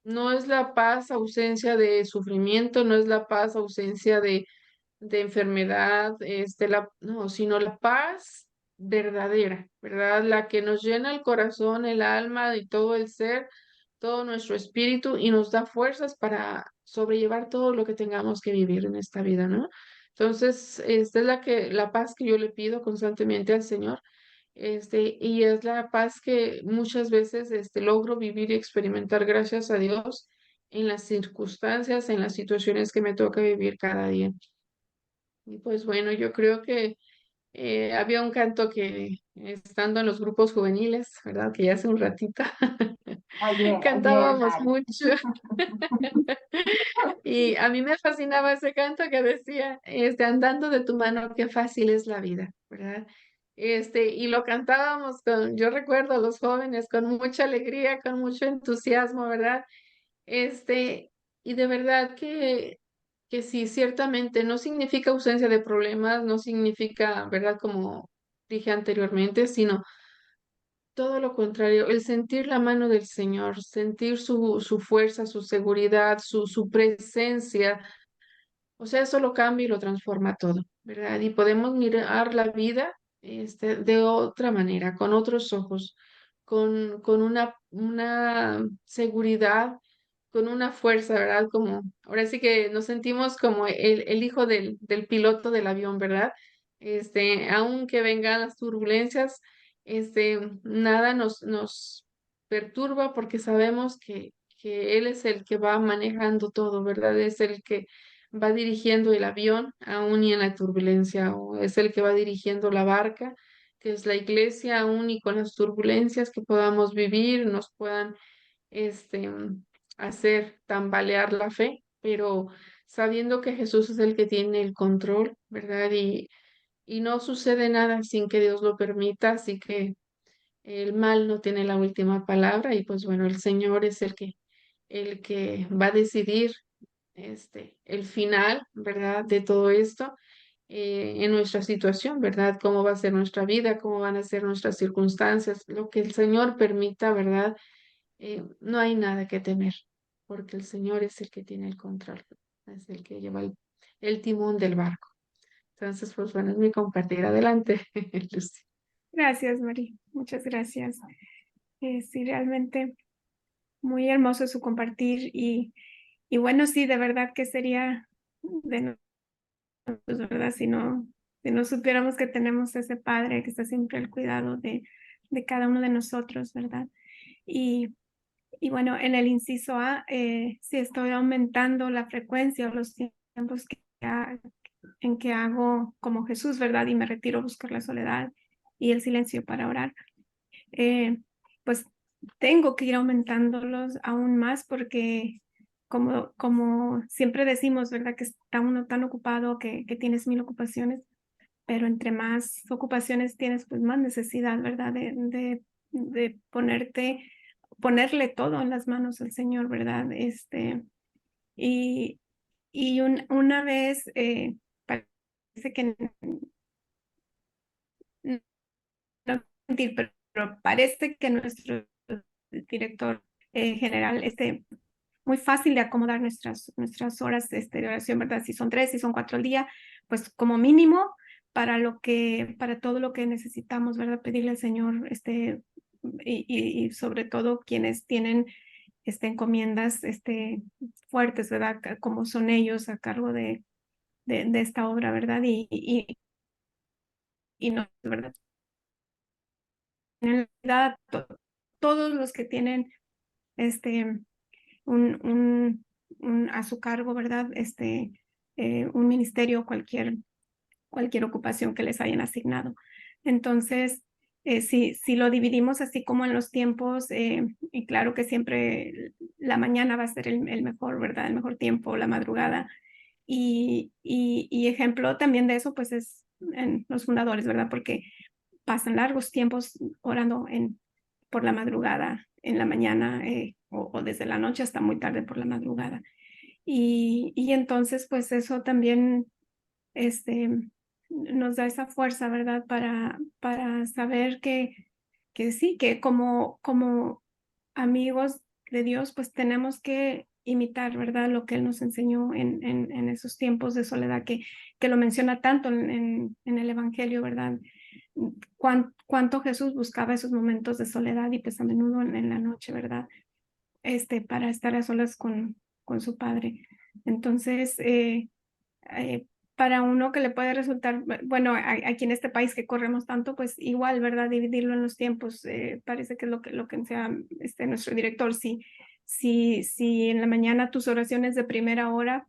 No es la paz ausencia de sufrimiento, no es la paz ausencia de enfermedad, no, sino la paz verdadera, ¿verdad? La que nos llena el corazón, el alma y todo el ser, todo nuestro espíritu y nos da fuerzas para sobrellevar todo lo que tengamos que vivir en esta vida, ¿no? Entonces, esta es la paz que yo le pido constantemente al Señor, y es la paz que muchas veces, logro vivir y experimentar gracias a Dios en las circunstancias, en las situaciones que me toca vivir cada día. Y pues bueno, yo creo que había un canto que estando en los grupos juveniles, ¿verdad? Que ya hace un ratito Ayer, ayer, cantábamos Mari. mucho. Y a mí me fascinaba ese canto que decía, andando de tu mano, qué fácil es la vida, ¿verdad? Y lo cantábamos yo recuerdo los jóvenes con mucha alegría, con mucho entusiasmo, ¿verdad? Este, y de verdad que sí, ciertamente no significa ausencia de problemas, no significa, ¿verdad? Como dije anteriormente, sino todo lo contrario, el sentir la mano del Señor, sentir su fuerza, su seguridad, su presencia, o sea, eso lo cambia y lo transforma todo, ¿verdad? Y podemos mirar la vida de otra manera, con otros ojos, con una seguridad, con una fuerza, ¿verdad? Como, ahora sí que nos sentimos como el hijo del piloto del avión, ¿verdad? Aunque vengan las turbulencias, nada nos perturba porque sabemos que Él es el que va manejando todo, ¿verdad? Es el que va dirigiendo el avión aún y en la turbulencia, o es el que va dirigiendo la barca, que es la iglesia, aún y con las turbulencias que podamos vivir, nos puedan este, hacer tambalear la fe, pero sabiendo que Jesús es el que tiene el control, ¿verdad? Y no sucede nada sin que Dios lo permita, así que el mal no tiene la última palabra y pues bueno, el Señor es el que va a decidir el final, ¿verdad? De todo esto en nuestra situación, ¿verdad? Cómo va a ser nuestra vida, cómo van a ser nuestras circunstancias, lo que el Señor permita, ¿verdad? No hay nada que temer, porque el Señor es el que tiene el control, es el que lleva el timón del barco. Entonces, pues bueno, es mi compartir. Adelante, Lucy. Gracias, Mari. Muchas gracias. Sí, realmente muy hermoso su compartir y bueno, sí, de verdad que sería de nosotros, ¿verdad? Si no supiéramos que tenemos ese Padre que está siempre al cuidado de cada uno de nosotros, ¿verdad? Y, y bueno, en el inciso A, si estoy aumentando la frecuencia o los tiempos en que hago como Jesús, ¿verdad? Y me retiro a buscar la soledad y el silencio para orar, pues tengo que ir aumentándolos aún más porque como siempre decimos, ¿verdad? Que está uno tan ocupado que tienes 1000 ocupaciones, pero entre más ocupaciones tienes, pues más necesidad, ¿verdad? De ponerle todo en las manos al Señor, ¿verdad? Y, una vez, parece que, no mentir, pero parece que nuestro director general, muy fácil de acomodar nuestras horas de oración, ¿verdad? Si son 3, si son 4 al día, pues como mínimo para todo lo que necesitamos, ¿verdad? Pedirle al Señor, y sobre todo quienes tienen encomiendas fuertes, ¿verdad? Como son ellos a cargo de esta obra, ¿verdad? Y no, ¿verdad? En realidad, todos los que tienen este un, un, a su cargo, ¿verdad? Un ministerio, cualquier ocupación que les hayan asignado. Entonces, si lo dividimos así como en los tiempos, y claro que siempre la mañana va a ser el mejor, ¿verdad? El mejor tiempo, la madrugada. Y ejemplo también de eso, pues es en los fundadores, ¿verdad? Porque pasan largos tiempos orando por la madrugada, en la mañana, o desde la noche hasta muy tarde por la madrugada. Y entonces, pues eso también nos da esa fuerza, ¿verdad? Para saber que sí, que como amigos de Dios, pues tenemos que imitar, ¿verdad? Lo que Él nos enseñó en esos tiempos de soledad que lo menciona tanto en el Evangelio, ¿verdad? Cuánto Jesús buscaba esos momentos de soledad y pues a menudo en la noche, ¿verdad? Para estar a solas con su Padre. Entonces, eh, para uno que le puede resultar, bueno, aquí en este país que corremos tanto, pues igual, ¿verdad? Dividirlo en los tiempos, parece que es lo que sea nuestro director. Si en la mañana tus oraciones de primera hora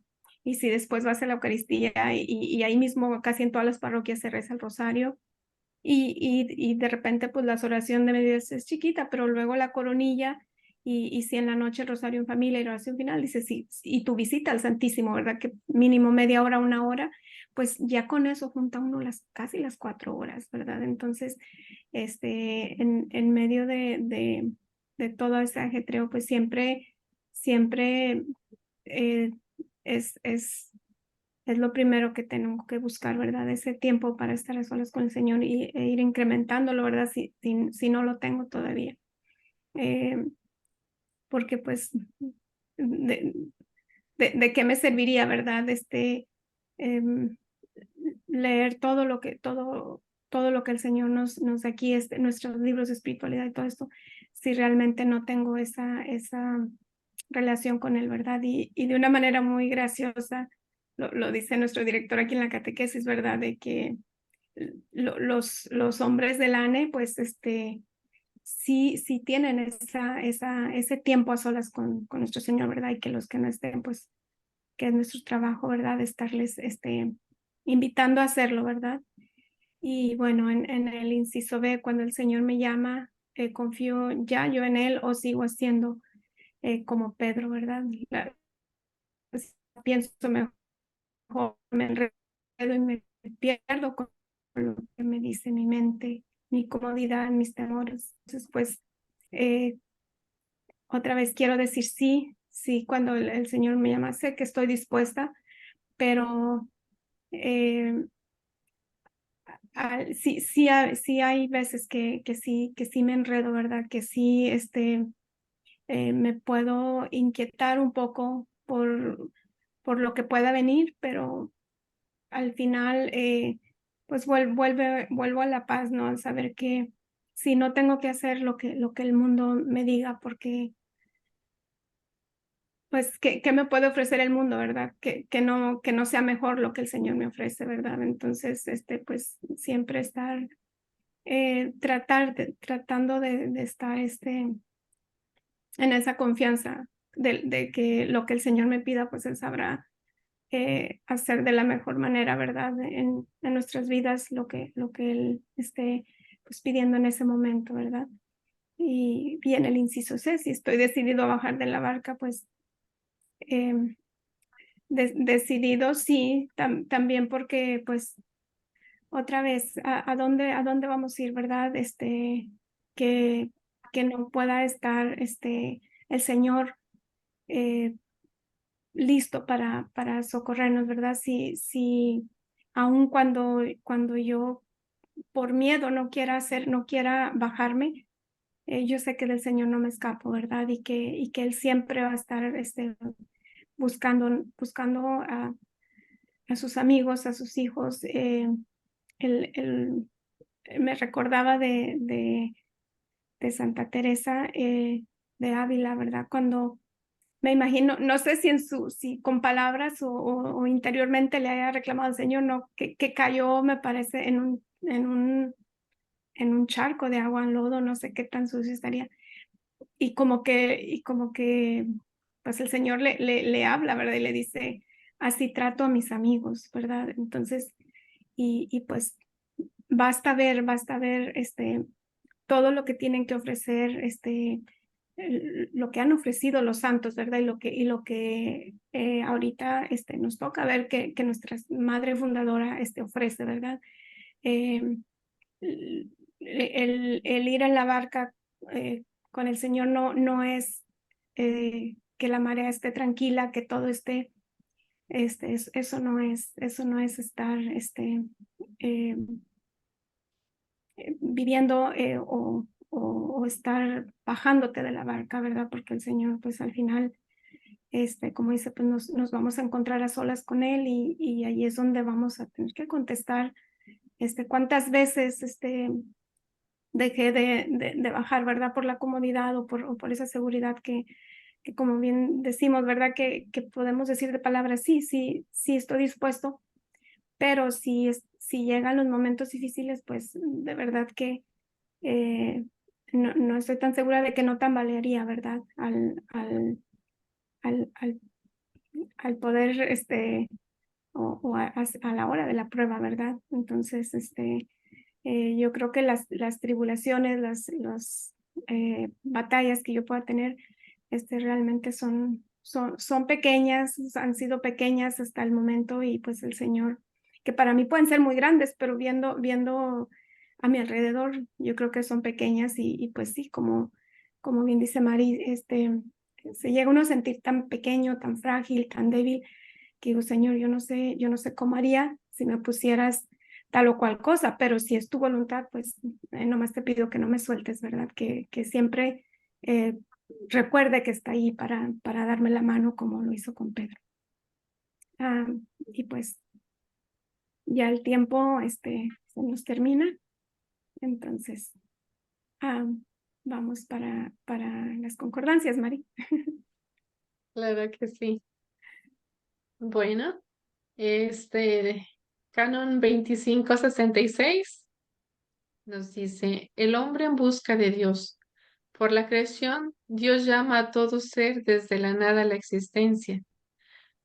y si después vas a la Eucaristía y ahí mismo casi en todas las parroquias se reza el rosario. Y de repente pues la oración de medias es chiquita, pero luego la coronilla y si en la noche el rosario en familia y la oración final, dice sí, y tu visita al Santísimo, ¿verdad? Que mínimo media hora, una hora, pues ya con eso junta uno casi las 4 horas, ¿verdad? Entonces, en medio de todo ese ajetreo, pues siempre eh, es lo primero que tengo que buscar, ¿verdad? Ese tiempo para estar a solas con el Señor e ir incrementándolo, ¿verdad? Si no lo tengo todavía. Porque pues, de, de qué me serviría, ¿verdad? Em, leer todo lo que el Señor nos da aquí, nuestros libros de espiritualidad y todo esto, si realmente no tengo esa relación con Él, ¿verdad? Y de una manera muy graciosa, lo dice nuestro director aquí en la catequesis, ¿verdad? De que los hombres del ANE, pues, sí tienen ese tiempo a solas con nuestro Señor, ¿verdad? Y que los que no estén, pues, que es nuestro trabajo, ¿verdad? Estarles, invitando a hacerlo, ¿verdad? Y bueno, en el inciso B, cuando el Señor me llama, confío ya yo en Él o sigo haciendo como Pedro, ¿verdad? Pues, pienso mejor, me enredo y me pierdo con lo que me dice mi mente, mi comodidad, mis temores. Entonces, pues, otra vez quiero decir sí, sí, cuando el Señor me llama, sé que estoy dispuesta, pero eh, sí hay veces que sí me enredo, ¿verdad? Que sí me puedo inquietar un poco por lo que pueda venir, pero al final pues vuelvo a la paz, ¿no? Al saber que si no tengo que hacer lo que el mundo me diga, porque pues, ¿qué me puede ofrecer el mundo, verdad? Que no sea mejor lo que el Señor me ofrece, ¿verdad? Entonces, pues siempre estar, tratando de estar en esa confianza de que lo que el Señor me pida, pues Él sabrá hacer de la mejor manera, ¿verdad? En nuestras vidas lo que Él esté pues pidiendo en ese momento, ¿verdad? Y bien, el inciso C, si estoy decidido a bajar de la barca, pues em, decidido, sí, también porque pues otra vez, a dónde vamos a ir, verdad? Que, que no pueda estar el Señor eh, listo para socorrernos, ¿verdad? Si aun cuando yo por miedo no quiera bajarme, yo sé que del Señor no me escapo, ¿verdad? Y que Él siempre va a estar buscando a sus amigos, a sus hijos. El, el- Me recordaba de Santa Teresa de Ávila, ¿verdad? Cuando me imagino, no sé si con palabras o interiormente le haya reclamado al Señor, no, que cayó, me parece, en un charco de agua, en lodo, no sé qué tan sucio estaría. Y como que, pues el Señor le habla, ¿verdad? Y le dice, así trato a mis amigos, ¿verdad? Entonces, pues basta ver, todo lo que tienen que ofrecer, lo que han ofrecido los santos, ¿verdad? Y lo que ahorita, nos toca ver que nuestra madre fundadora, ofrece, ¿verdad? Eh, el ir en la barca con el Señor no es que la marea esté tranquila, que todo esté, eso no es estar, eh, viviendo o estar bajándote de la barca, ¿verdad? Porque el Señor, pues al final, como dice, pues nos vamos a encontrar a solas con Él y ahí es donde vamos a tener que contestar, cuántas veces, dejé de bajar, ¿verdad? Por la comodidad o por esa seguridad que como bien decimos, ¿verdad? Que podemos decir de palabras, sí estoy dispuesto, pero si llegan los momentos difíciles, pues de verdad que eh, no estoy tan segura de que no tambalearía, ¿verdad? Al al poder, o a la hora de la prueba, ¿verdad? Entonces, yo creo que las tribulaciones, las batallas que yo pueda tener, realmente son pequeñas, han sido pequeñas hasta el momento, y pues el Señor, que para mí pueden ser muy grandes, pero viendo a mi alrededor, yo creo que son pequeñas, y pues sí, como bien dice Mari, se llega uno a sentir tan pequeño, tan frágil, tan débil, que digo, Señor, yo no sé cómo haría si me pusieras tal o cual cosa, pero si es tu voluntad, pues nomás te pido que no me sueltes, ¿verdad? Que siempre recuerde que está ahí para darme la mano como lo hizo con Pedro. Y pues ya el tiempo se nos termina, entonces vamos para las concordancias, Mari. Claro que sí. Bueno, Canon 2566 nos dice, el hombre en busca de Dios. Por la creación, Dios llama a todo ser desde la nada a la existencia,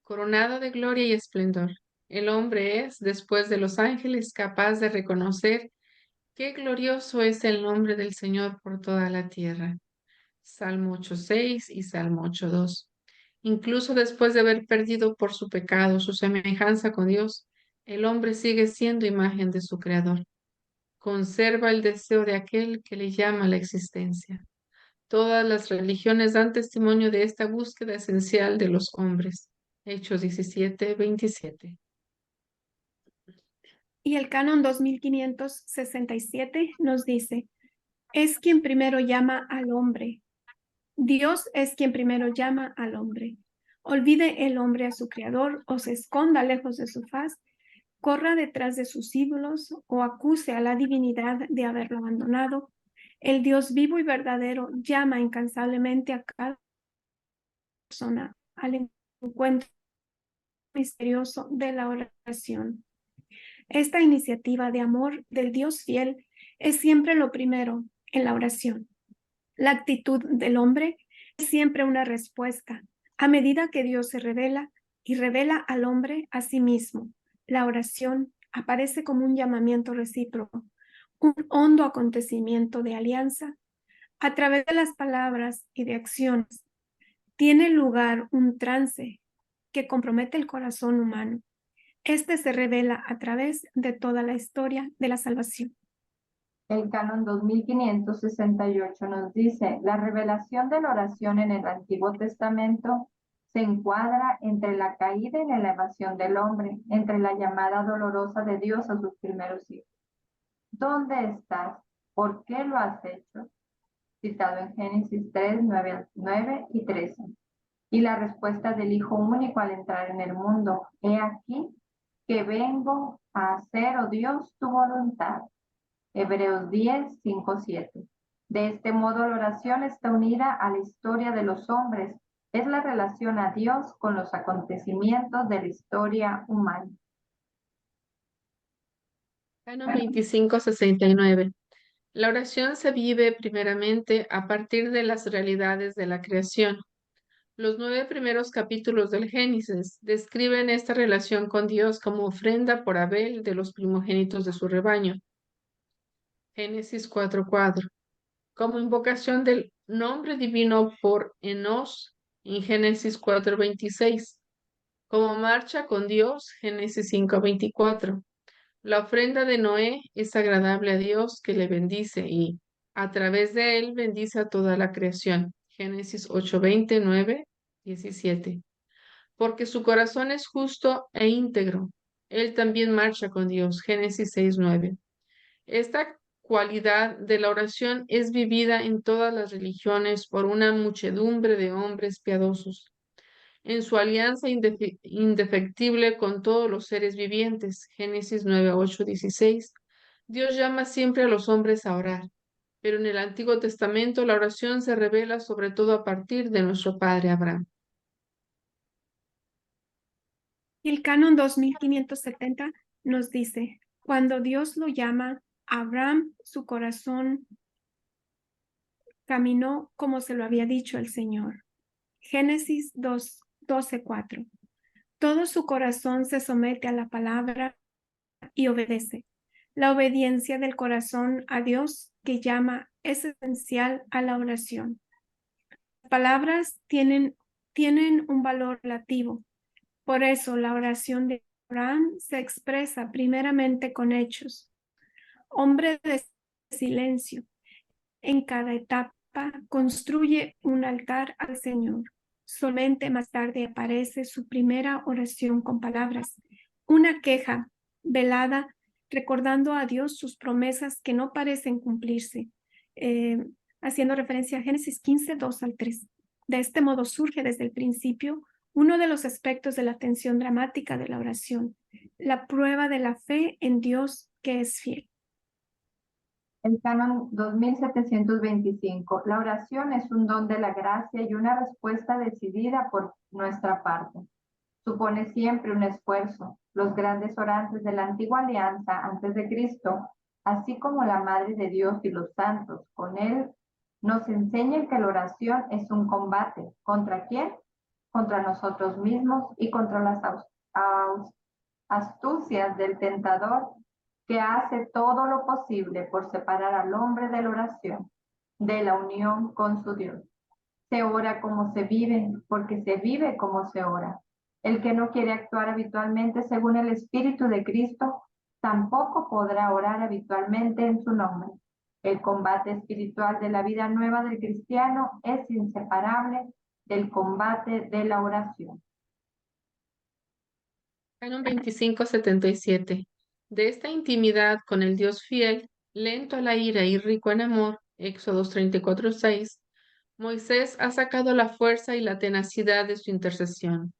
coronado de gloria y esplendor. El hombre es, después de los ángeles, capaz de reconocer qué glorioso es el nombre del Señor por toda la tierra. Salmo 8:6 y Salmo 8:2. Incluso después de haber perdido por su pecado su semejanza con Dios, el hombre sigue siendo imagen de su Creador. Conserva el deseo de aquel que le llama a la existencia. Todas las religiones dan testimonio de esta búsqueda esencial de los hombres. Hechos 17:27. Y el canon 2567 nos dice, es quien primero llama al hombre. Dios es quien primero llama al hombre. Olvide el hombre a su creador o se esconda lejos de su faz, corra detrás de sus ídolos o acuse a la divinidad de haberlo abandonado. El Dios vivo y verdadero llama incansablemente a cada persona al encuentro misterioso de la oración. Esta iniciativa de amor del Dios fiel es siempre lo primero en la oración. La actitud del hombre es siempre una respuesta a medida que Dios se revela y revela al hombre a sí mismo. La oración aparece como un llamamiento recíproco, un hondo acontecimiento de alianza. A través de las palabras y de acciones tiene lugar un trance que compromete el corazón humano. Se revela a través de toda la historia de la salvación. El canon 2568 nos dice, la revelación de la oración en el Antiguo Testamento se encuadra entre la caída y la elevación del hombre, entre la llamada dolorosa de Dios a sus primeros hijos. ¿Dónde estás? ¿Por qué lo has hecho? Citado en Génesis 3, 9 y 13. Y la respuesta del Hijo único al entrar en el mundo, he aquí que vengo a hacer, oh Dios, tu voluntad. Hebreos 10, 5, 7. De este modo la oración está unida a la historia de los hombres. Es la relación a Dios con los acontecimientos de la historia humana. Canon 2569. La oración se vive primeramente a partir de las realidades de la creación. Los 9 primeros capítulos del Génesis describen esta relación con Dios como ofrenda por Abel de los primogénitos de su rebaño. Génesis 4:4. Como invocación del nombre divino por Enos en Génesis 4:26. Como marcha con Dios, Génesis 5:24. La ofrenda de Noé es agradable a Dios que le bendice y a través de él bendice a toda la creación. Génesis 8:20, 9, 17. Porque su corazón es justo e íntegro. Él también marcha con Dios. Génesis 6:9. Esta cualidad de la oración es vivida en todas las religiones por una muchedumbre de hombres piadosos, en su alianza indefectible con todos los seres vivientes. Génesis 9:8, 16. Dios llama siempre a los hombres a orar, pero en el Antiguo Testamento la oración se revela sobre todo a partir de nuestro padre Abraham. Y el canon 2570 nos dice, cuando Dios lo llama, Abraham, su corazón caminó como se lo había dicho el Señor. Génesis 12:4. Todo su corazón se somete a la palabra y obedece. La obediencia del corazón a Dios que llama es esencial a la oración. Las palabras tienen un valor relativo. Por eso la oración de Abraham se expresa primeramente con hechos. Hombre de silencio, en cada etapa construye un altar al Señor. Solamente más tarde aparece su primera oración con palabras, una queja velada, recordando a Dios sus promesas que no parecen cumplirse, haciendo referencia a Génesis 15, 2 al 3. De este modo surge desde el principio uno de los aspectos de la tensión dramática de la oración, la prueba de la fe en Dios que es fiel. El canon 2725. La oración es un don de la gracia y una respuesta decidida por nuestra parte. Supone siempre un esfuerzo. Los grandes orantes de la antigua alianza antes de Cristo, así como la Madre de Dios y los santos, con él nos enseñan que la oración es un combate. ¿Contra quién? Contra nosotros mismos y contra las astucias del tentador, que hace todo lo posible por separar al hombre de la oración, de la unión con su Dios. Se ora como se vive, porque se vive como se ora. El que no quiere actuar habitualmente según el Espíritu de Cristo, tampoco podrá orar habitualmente en su nombre. El combate espiritual de la vida nueva del cristiano es inseparable del combate de la oración. Canon 2577. De esta intimidad con el Dios fiel, lento a la ira y rico en amor, Éxodos 34:6, Moisés ha sacado la fuerza y la tenacidad de su intercesión.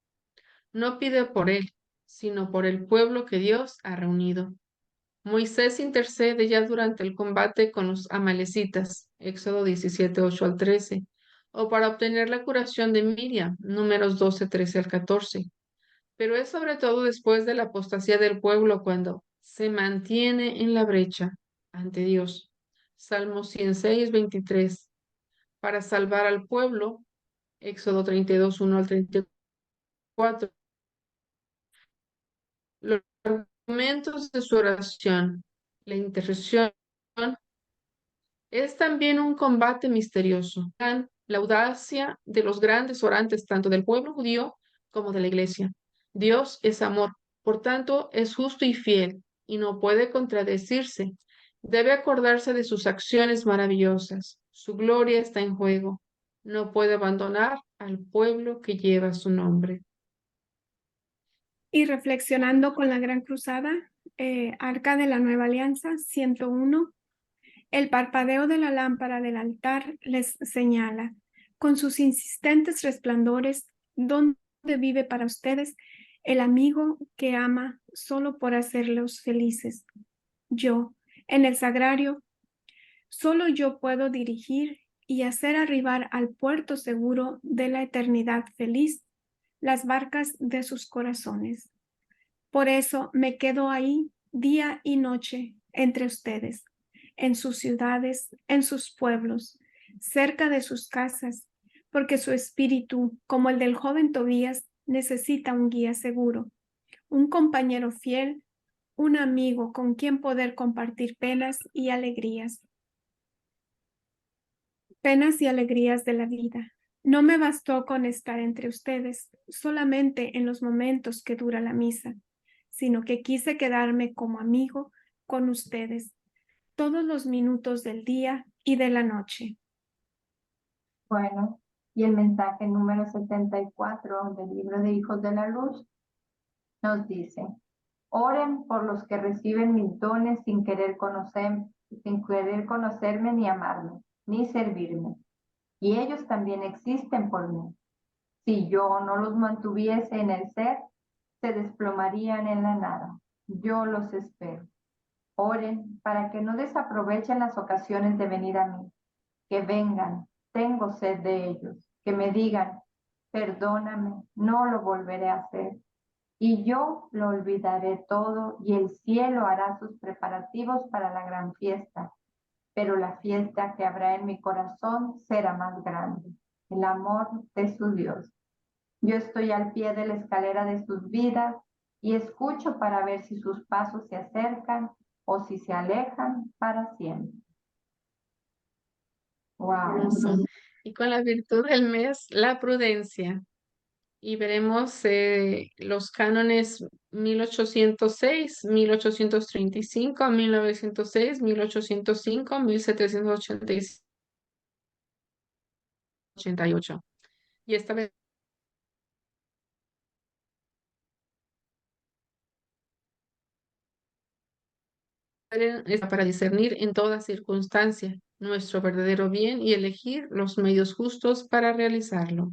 No pide por él, sino por el pueblo que Dios ha reunido. Moisés intercede ya durante el combate con los amalecitas, Éxodo 17:8 al 13, o para obtener la curación de Miriam, Números 12:13 al 14. Pero es sobre todo después de la apostasía del pueblo cuando se mantiene en la brecha ante Dios. Salmo 106:23. Para salvar al pueblo, Éxodo 32:1 al 34. Los argumentos de su oración, la intercesión, es también un combate misterioso. La audacia de los grandes orantes, tanto del pueblo judío como de la iglesia. Dios es amor, por tanto es justo y fiel, y no puede contradecirse. Debe acordarse de sus acciones maravillosas. Su gloria está en juego. No puede abandonar al pueblo que lleva su nombre. Y reflexionando con la Gran Cruzada, Arca de la Nueva Alianza, 101, el parpadeo de la lámpara del altar les señala, con sus insistentes resplandores, dónde vive para ustedes el amigo que ama solo por hacerlos felices. Yo, en el sagrario, solo yo puedo dirigir y hacer arribar al puerto seguro de la eternidad feliz las barcas de sus corazones. Por eso me quedo ahí día y noche entre ustedes, en sus ciudades, en sus pueblos, cerca de sus casas, porque su espíritu, como el del joven Tobías, necesita un guía seguro, un compañero fiel, un amigo con quien poder compartir penas y alegrías. Penas y alegrías de la vida. No me bastó con estar entre ustedes solamente en los momentos que dura la misa, sino que quise quedarme como amigo con ustedes todos los minutos del día y de la noche. Bueno, y el mensaje número 74 del libro de Hijos de la Luz nos dice: oren por los que reciben mis dones sin querer conocerme ni amarme, ni servirme. Y ellos también existen por mí. Si yo no los mantuviese en el ser, se desplomarían en la nada. Yo los espero. Oren para que no desaprovechen las ocasiones de venir a mí. Que vengan, tengo sed de ellos. Que me digan, perdóname, no lo volveré a hacer. Y yo lo olvidaré todo y el cielo hará sus preparativos para la gran fiesta. Pero la fiesta que habrá en mi corazón será más grande, el amor de su Dios. Yo estoy al pie de la escalera de sus vidas y escucho para ver si sus pasos se acercan o si se alejan para siempre. Wow. Hermoso. Y con la virtud del mes, la prudencia. Y veremos los cánones 1806, 1835, 1906, 1805, 1788. Y esta vez está para discernir en toda circunstancia nuestro verdadero bien y elegir los medios justos para realizarlo.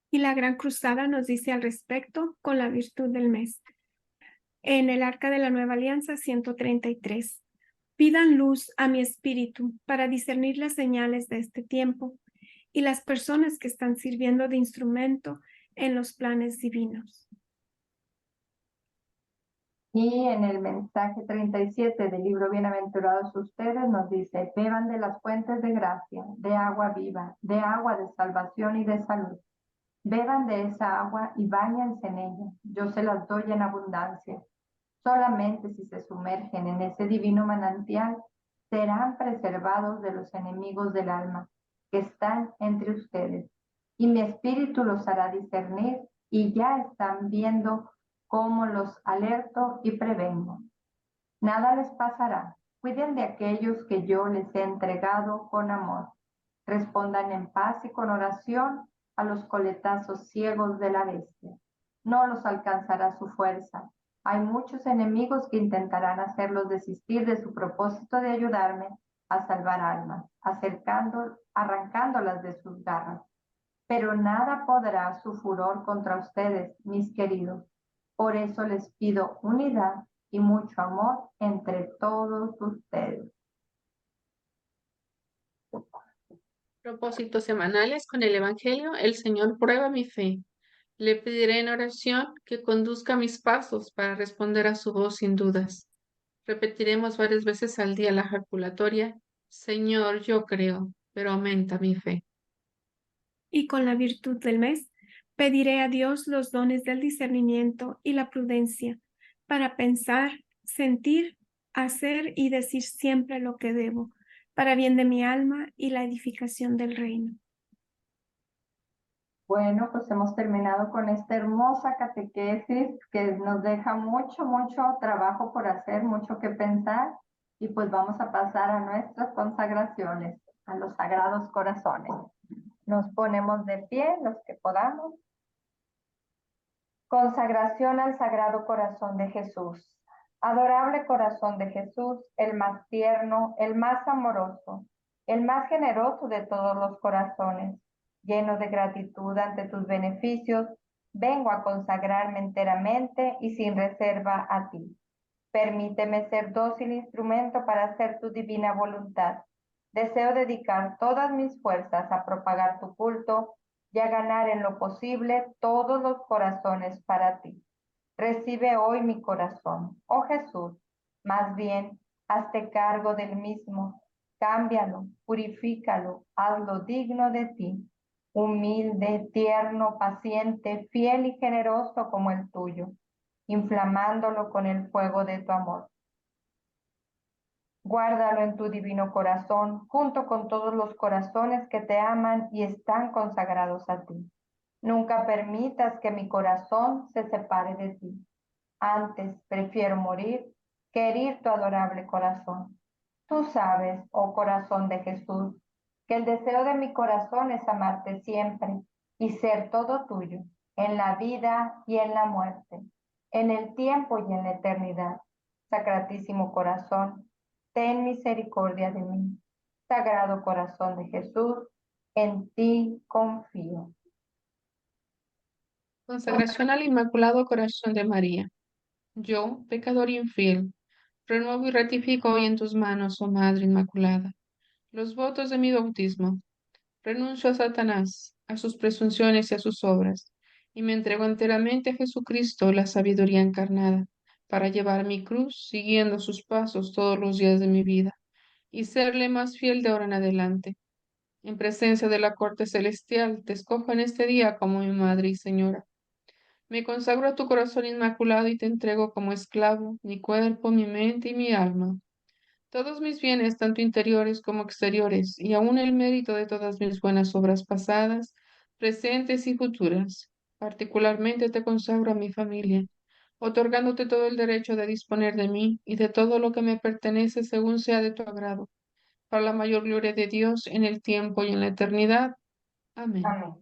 Y la Gran Cruzada nos dice al respecto con la virtud del mes. En el Arca de la Nueva Alianza 133. Pidan luz a mi espíritu para discernir las señales de este tiempo y las personas que están sirviendo de instrumento en los planes divinos. Y en el mensaje 37 del libro Bienaventurados ustedes nos dice, beban de las fuentes de gracia, de agua viva, de agua de salvación y de salud. Beban de esa agua y báñense en ella. Yo se las doy en abundancia. Solamente si se sumergen en ese divino manantial, serán preservados de los enemigos del alma que están entre ustedes. Y mi espíritu los hará discernir y ya están viendo cómo los alerto y prevengo. Nada les pasará. Cuiden de aquellos que yo les he entregado con amor. Respondan en paz y con oración a los coletazos ciegos de la bestia. No los alcanzará su fuerza. Hay muchos enemigos que intentarán hacerlos desistir de su propósito de ayudarme a salvar almas, arrancándolas de sus garras. Pero nada podrá su furor contra ustedes, mis queridos. Por eso les pido unidad y mucho amor entre todos ustedes. Propósitos semanales con el Evangelio. El Señor prueba mi fe. Le pediré en oración que conduzca mis pasos para responder a su voz sin dudas. Repetiremos varias veces al día la jaculatoria. Señor, yo creo, pero aumenta mi fe. Y con la virtud del mes, pediré a Dios los dones del discernimiento y la prudencia para pensar, sentir, hacer y decir siempre lo que debo, para bien de mi alma y la edificación del reino. Bueno, pues hemos terminado con esta hermosa catequesis que nos deja mucho trabajo por hacer, mucho que pensar, y pues vamos a pasar a nuestras consagraciones, a los sagrados corazones. Nos ponemos de pie, los que podamos. Consagración al Sagrado Corazón de Jesús. Adorable Corazón de Jesús, el más tierno, el más amoroso, el más generoso de todos los corazones. Lleno de gratitud ante tus beneficios, vengo a consagrarme enteramente y sin reserva a ti. Permíteme ser dócil instrumento para hacer tu divina voluntad. Deseo dedicar todas mis fuerzas a propagar tu culto y a ganar en lo posible todos los corazones para ti. Recibe hoy mi corazón, oh Jesús, más bien, hazte cargo del mismo, cámbialo, purifícalo, hazlo digno de ti, humilde, tierno, paciente, fiel y generoso como el tuyo, inflamándolo con el fuego de tu amor. Guárdalo en tu divino corazón, junto con todos los corazones que te aman y están consagrados a ti. Nunca permitas que mi corazón se separe de ti. Antes prefiero morir que herir tu adorable corazón. Tú sabes, oh corazón de Jesús, que el deseo de mi corazón es amarte siempre y ser todo tuyo, en la vida y en la muerte, en el tiempo y en la eternidad. Sacratísimo corazón, ten misericordia de mí. Sagrado corazón de Jesús, en ti confío. Consagración al Inmaculado Corazón de María. Yo, pecador infiel, renuevo y ratifico hoy en tus manos, oh Madre Inmaculada, los votos de mi bautismo. Renuncio a Satanás, a sus presunciones y a sus obras, y me entrego enteramente a Jesucristo, la sabiduría encarnada, para llevar mi cruz siguiendo sus pasos todos los días de mi vida, y serle más fiel de ahora en adelante. En presencia de la corte celestial, te escojo en este día como mi madre y señora. Me consagro a tu corazón inmaculado y te entrego como esclavo mi cuerpo, mi mente y mi alma. Todos mis bienes, tanto interiores como exteriores, y aún el mérito de todas mis buenas obras pasadas, presentes y futuras. Particularmente te consagro a mi familia, otorgándote todo el derecho de disponer de mí y de todo lo que me pertenece según sea de tu agrado, para la mayor gloria de Dios en el tiempo y en la eternidad. Amén. Amén.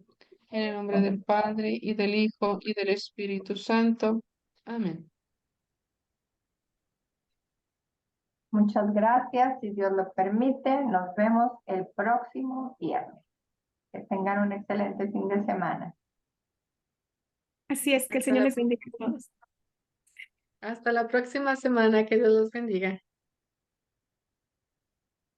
En el nombre del Padre, y del Hijo, y del Espíritu Santo. Amén. Muchas gracias. Si Dios lo permite, nos vemos el próximo viernes. Que tengan un excelente fin de semana. Así es, que el Señor les bendiga a todos. Hasta la próxima semana. Que Dios los bendiga.